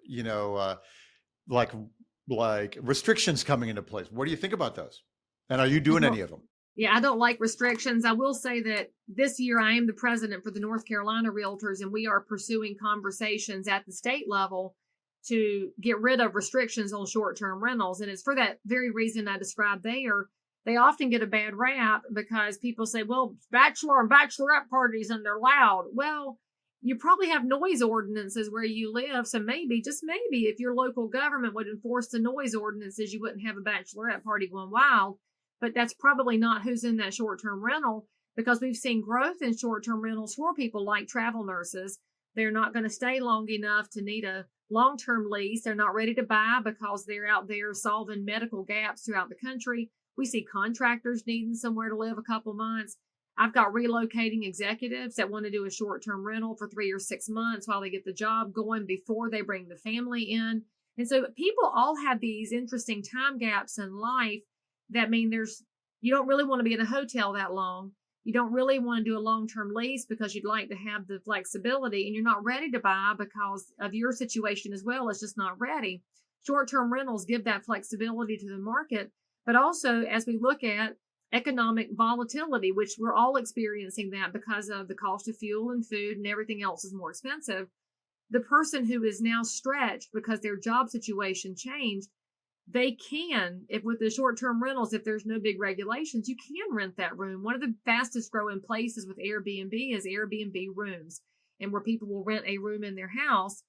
like, restrictions coming into place. What do you think about those? And are you doing any of them? Yeah, I don't like restrictions. I will say that this year I am the president for the North Carolina Realtors, and we are pursuing conversations at the state level to get rid of restrictions on short-term rentals. And it's for that very reason I described there. They often get a bad rap because people say, well, bachelor and bachelorette parties and they're loud. Well, you probably have noise ordinances where you live. So maybe, just maybe, if your local government would enforce the noise ordinances, you wouldn't have a bachelorette party going wild. But that's probably not who's in that short-term rental, because we've seen growth in short-term rentals for people like travel nurses. They're not going to stay long enough to need a long-term lease. They're not ready to buy because they're out there solving medical gaps throughout the country. We see contractors needing somewhere to live a couple months. I've got relocating executives that want to do a short-term rental for 3 or 6 months while they get the job going before they bring the family in. And so people all have these interesting time gaps in life that mean you don't really want to be in a hotel that long. You don't really want to do a long-term lease because you'd like to have the flexibility, and you're not ready to buy because of your situation as well. It's just not ready. Short-term rentals give that flexibility to the market, but also as we look at economic volatility, which we're all experiencing that because of the cost of fuel and food and everything else is more expensive. The person who is now stretched because their job situation changed, they can, if with the short-term rentals, if there's no big regulations, you can rent that room. One of the fastest growing places with Airbnb is Airbnb rooms, and where people will rent a room in their house.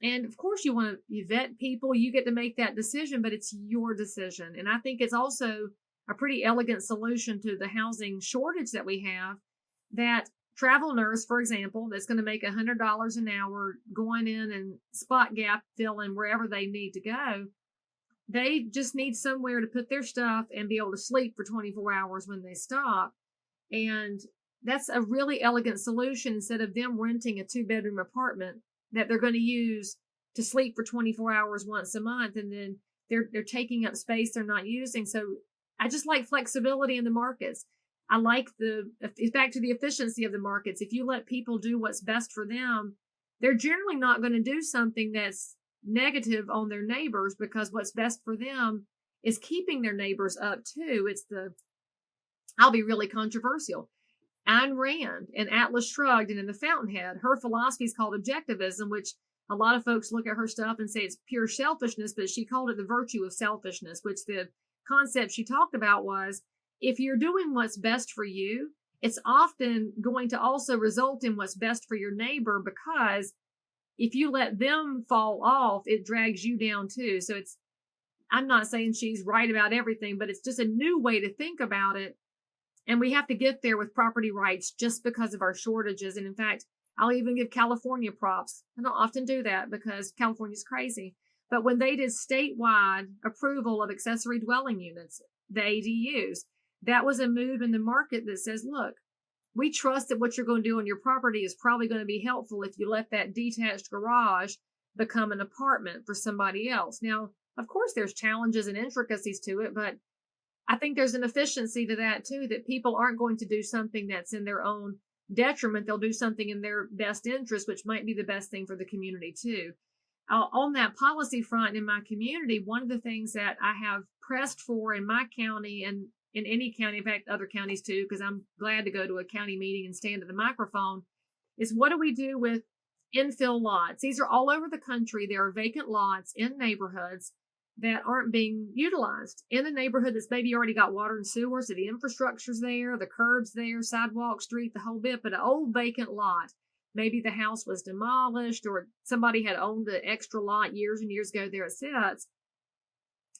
And of course, you vet people, you get to make that decision, but it's your decision. And I think it's also a pretty elegant solution to the housing shortage that we have, that travel nurse, for example, that's going to make $100 an hour going in and spot gap filling wherever they need to go. They just need somewhere to put their stuff and be able to sleep for 24 hours when they stop. And that's a really elegant solution, instead of them renting a 2-bedroom apartment that they're going to use to sleep for 24 hours once a month. And then they're taking up space they're not using. So I just like flexibility in the markets. I like it's back to the efficiency of the markets. If you let people do what's best for them, they're generally not going to do something that's negative on their neighbors, because what's best for them is keeping their neighbors up too. I'll be really controversial. Ayn Rand in Atlas Shrugged and in The Fountainhead, her philosophy is called objectivism, which a lot of folks look at her stuff and say it's pure selfishness, but she called it the virtue of selfishness, which the concept she talked about was, if you're doing what's best for you, it's often going to also result in what's best for your neighbor, because if you let them fall off, it drags you down too. So I'm not saying she's right about everything, but it's just a new way to think about it. And we have to get there with property rights just because of our shortages. And in fact, I'll even give California props. I don't often do that because California's crazy. But when they did statewide approval of accessory dwelling units, the ADUs, that was a move in the market that says, look, we trust that what you're going to do on your property is probably going to be helpful if you let that detached garage become an apartment for somebody else. Now, of course, there's challenges and intricacies to it, but I think there's an efficiency to that too, that people aren't going to do something that's in their own detriment. They'll do something in their best interest, which might be the best thing for the community too. On that policy front in my community, one of the things that I have pressed for in my county and in any county, in fact, other counties too, because I'm glad to go to a county meeting and stand at the microphone, is what do we do with infill lots? These are all over the country. There are vacant lots in neighborhoods that aren't being utilized. In a neighborhood that's maybe already got water and sewer, so the infrastructure's there, the curbs there, sidewalk, street, the whole bit, but an old vacant lot. Maybe the house was demolished or somebody had owned the extra lot years and years ago. There it sits.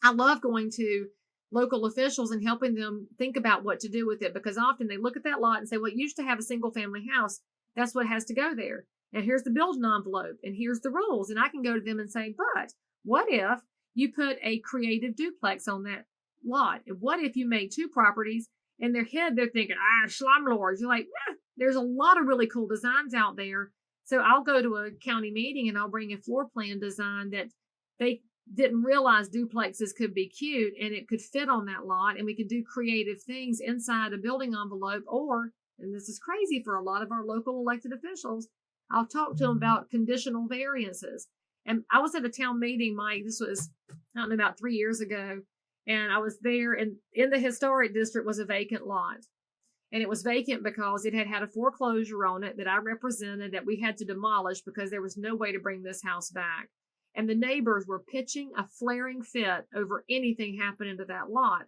I love going to local officials and helping them think about what to do with it, because often they look at that lot and say, well, it used to have a single family house. That's what has to go there. And here's the building envelope and here's the rules. And I can go to them and say, but what if you put a creative duplex on that lot? And what if you made 2 properties? In their head, they're thinking, slumlords. You're like, there's a lot of really cool designs out there. So I'll go to a county meeting and I'll bring a floor plan design that didn't realize duplexes could be cute and it could fit on that lot, and we could do creative things inside a building envelope. Or, and this is crazy for a lot of our local elected officials, I'll talk to them about conditional variances. And I was at a town meeting, Mike, this was, I don't know, about 3 years ago, and I was there, and in the historic district was a vacant lot. And it was vacant because it had had a foreclosure on it that I represented that we had to demolish because there was no way to bring this house back. And the neighbors were pitching a flaring fit over anything happening to that lot.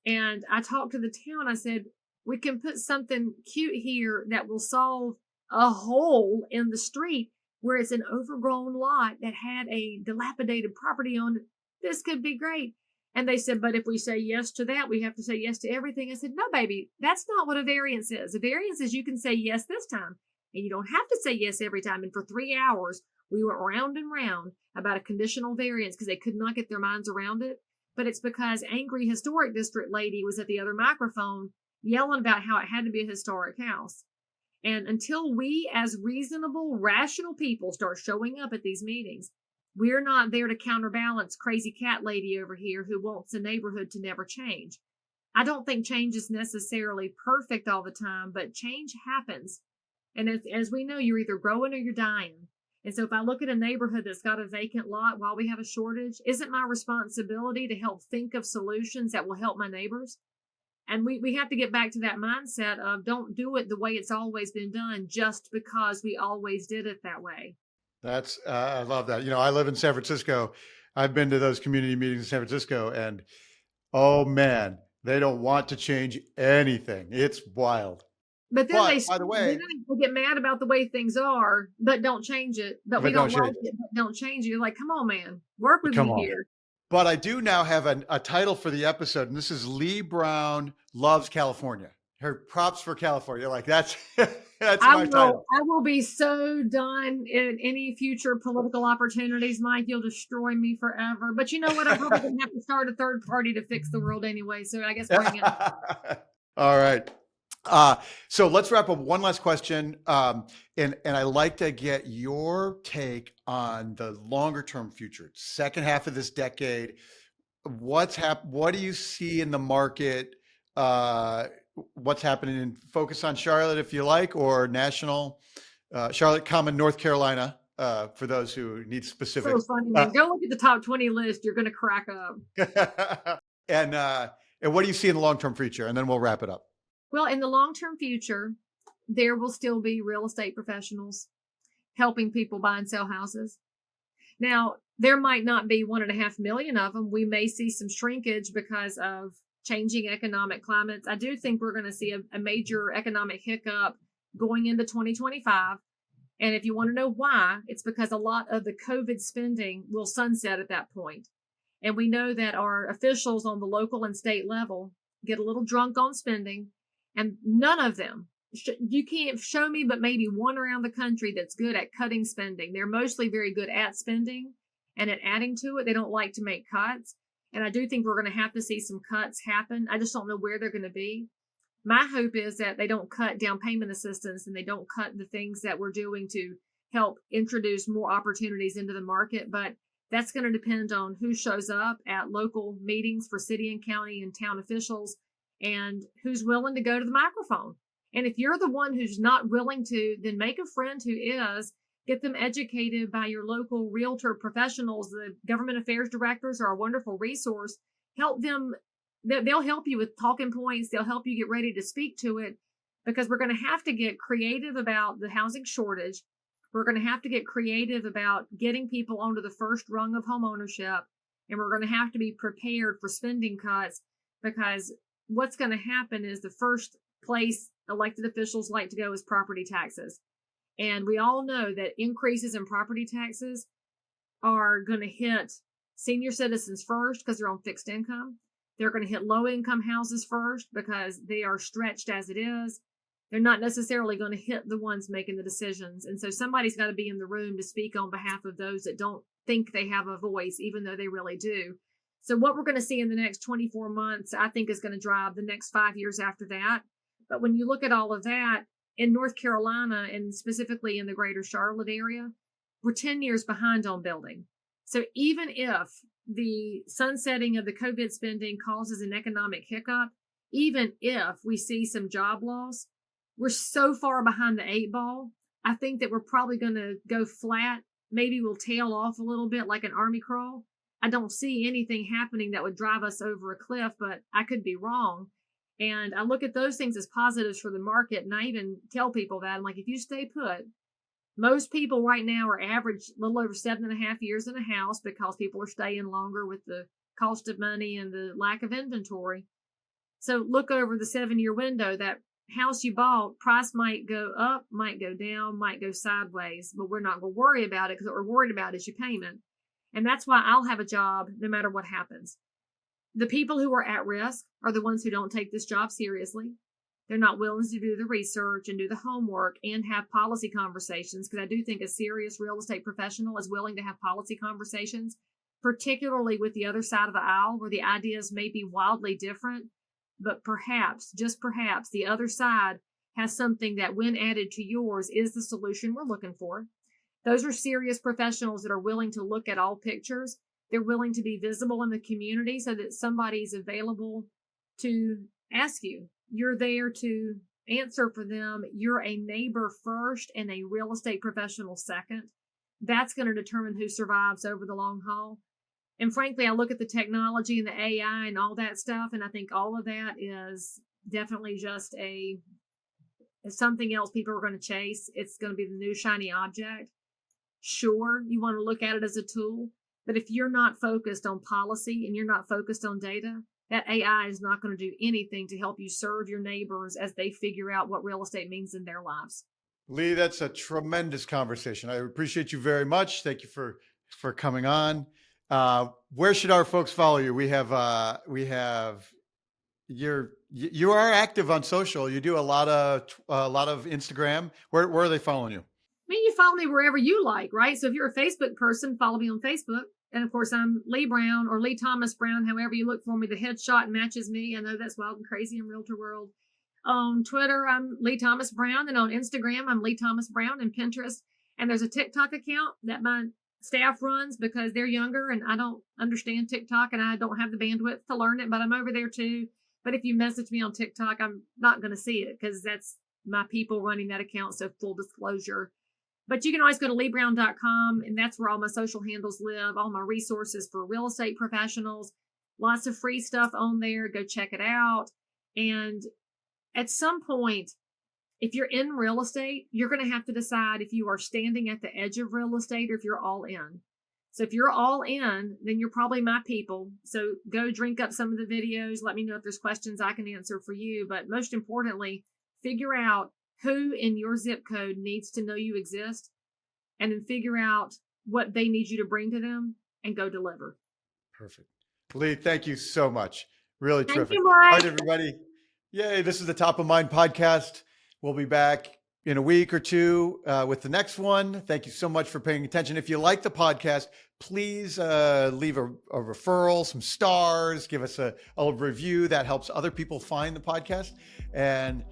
And I talked to the town. I said, we can put something cute here that will solve a hole in the street where it's an overgrown lot that had a dilapidated property on it. This could be great. And they said, but if we say yes to that, we have to say yes to everything. I said, no, baby, that's not what a variance is. A variance is you can say yes this time, and you don't have to say yes every time. And for 3 hours, we went round and round about a conditional variance because they could not get their minds around it. But it's because angry historic district lady was at the other microphone yelling about how it had to be a historic house. And until we as reasonable, rational people start showing up at these meetings, we're not there to counterbalance crazy cat lady over here who wants the neighborhood to never change. I don't think change is necessarily perfect all the time, but change happens. And as we know, you're either growing or you're dying. And so if I look at a neighborhood that's got a vacant lot while we have a shortage, isn't my responsibility to help think of solutions that will help my neighbors? And we have to get back to that mindset of don't do it the way it's always been done just because we always did it that way. That's, I love that. I live in San Francisco. I've been to those community meetings in San Francisco, and oh man, they don't want to change anything. It's wild. But then by the way, they get mad about the way things are, but don't change it. But we don't like it, but don't change it. You're like, come on, man, work with me here. But I do now have a title for the episode, and this is Leigh Brown Loves California. Her props for California. Like that's my title. I will be so done in any future political opportunities, Mike. You'll destroy me forever. But you know what? I'm probably going to have to start a third party to fix the world anyway. So I guess bring it. All right. So let's wrap up. One last question. And I like to get your take on the longer term future, second half of this decade. What do you see in the market? What's happening, and focus on Charlotte if you like, or national, Charlotte, North Carolina, for those who need specifics. So funny, man. Go look at the top 20 list. You're going to crack up. And what do you see in the long-term future? And then we'll wrap it up. Well, in the long-term future, there will still be real estate professionals helping people buy and sell houses. Now, there might not be 1.5 million of them. We may see some shrinkage because of changing economic climates. I do think we're going to see a major economic hiccup going into 2025. And if you want to know why, it's because a lot of the COVID spending will sunset at that point. And we know that our officials on the local and state level get a little drunk on spending, and none of them, you can't show me but maybe one around the country that's good at cutting spending. They're mostly very good at spending and at adding to it. They don't like to make cuts. And I do think we're going to have to see some cuts happen. I just don't know where they're going to be. My hope is that they don't cut down payment assistance and they don't cut the things that we're doing to help introduce more opportunities into the market. But that's going to depend on who shows up at local meetings for city and county and town officials and who's willing to go to the microphone. And if you're the one who's not willing to, then make a friend who is. Get them educated by your local realtor professionals. The government affairs directors are a wonderful resource. Help them. They'll help you with talking points. They'll help you get ready to speak to it, because we're going to have to get creative about the housing shortage. We're going to have to get creative about getting people onto the first rung of home ownership. And we're going to have to be prepared for spending cuts, because what's going to happen is the first place elected officials like to go is property taxes. And we all know that increases in property taxes are going to hit senior citizens first because they're on fixed income. They're going to hit low income houses first because they are stretched as it is. They're not necessarily going to hit the ones making the decisions. And so somebody's got to be in the room to speak on behalf of those that don't think they have a voice, even though they really do. So what we're going to see in the next 24 months, I think, is going to drive the next 5 years after that. But when you look at all of that, in North Carolina, and specifically in the greater Charlotte area, we're 10 years behind on building. So even if the sunsetting of the COVID spending causes an economic hiccup, even if we see some job loss, we're so far behind the 8 ball. I think that we're probably going to go flat. Maybe we'll tail off a little bit like an army crawl. I don't see anything happening that would drive us over a cliff, but I could be wrong. And I look at those things as positives for the market. And I even tell people that I'm like, if you stay put, most people right now are average a little over 7.5 years in a house because people are staying longer with the cost of money and the lack of inventory. So look over the 7-year window. That house you bought, price might go up, might go down, might go sideways, but we're not going to worry about it because what we're worried about is your payment. And that's why I'll have a job no matter what happens. The people who are at risk are the ones who don't take this job seriously. They're not willing to do the research and do the homework and have policy conversations, because I do think a serious real estate professional is willing to have policy conversations, particularly with the other side of the aisle where the ideas may be wildly different, but perhaps, just perhaps, the other side has something that when added to yours is the solution we're looking for. Those are serious professionals that are willing to look at all pictures. They're willing to be visible in the community so that somebody's available to ask you. You're there to answer for them. You're a neighbor first and a real estate professional second. That's going to determine who survives over the long haul. And frankly, I look at the technology and the AI and all that stuff, and I think all of that is definitely just something else people are going to chase. It's going to be the new shiny object. Sure, you want to look at it as a tool, but if you're not focused on policy and you're not focused on data, that AI is not going to do anything to help you serve your neighbors as they figure out what real estate means in their lives. Leigh, that's a tremendous conversation. I appreciate you very much. Thank you for coming on. Where should our folks follow you? You are active on social. You do a lot of Instagram. Where are they following you? I mean, you follow me wherever you like, right? So if you're a Facebook person, follow me on Facebook. And of course, I'm Leigh Brown or Leigh Thomas Brown, however you look for me. The headshot matches me. I know that's wild and crazy in realtor world. On Twitter, I'm Leigh Thomas Brown. And on Instagram, I'm Leigh Thomas Brown, and Pinterest. And there's a TikTok account that my staff runs because they're younger and I don't understand TikTok and I don't have the bandwidth to learn it, but I'm over there too. But if you message me on TikTok, I'm not going to see it because that's my people running that account. So full disclosure. But you can always go to leighbrown.com, and that's where all my social handles live, all my resources for real estate professionals, lots of free stuff on there. Go check it out. And at some point, if you're in real estate, you're going to have to decide if you are standing at the edge of real estate or if you're all in. So if you're all in, then you're probably my people. So go drink up some of the videos. Let me know if there's questions I can answer for you. But most importantly, figure out who in your zip code needs to know you exist, and then figure out what they need you to bring to them and go deliver. Perfect. Leigh, thank you so much. Really terrific. Thank you, Mike. All right, everybody. Yay. This is the Top of Mind podcast. We'll be back in a week or two with the next one. Thank you so much for paying attention. If you like the podcast, please leave a referral, some stars, give us a review. That helps other people find the podcast. And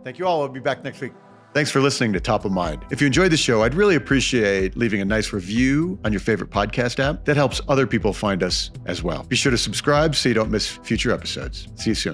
thank you all. We'll be back next week. Thanks for listening to Top of Mind. If you enjoyed the show, I'd really appreciate leaving a nice review on your favorite podcast app. That helps other people find us as well. Be sure to subscribe so you don't miss future episodes. See you soon.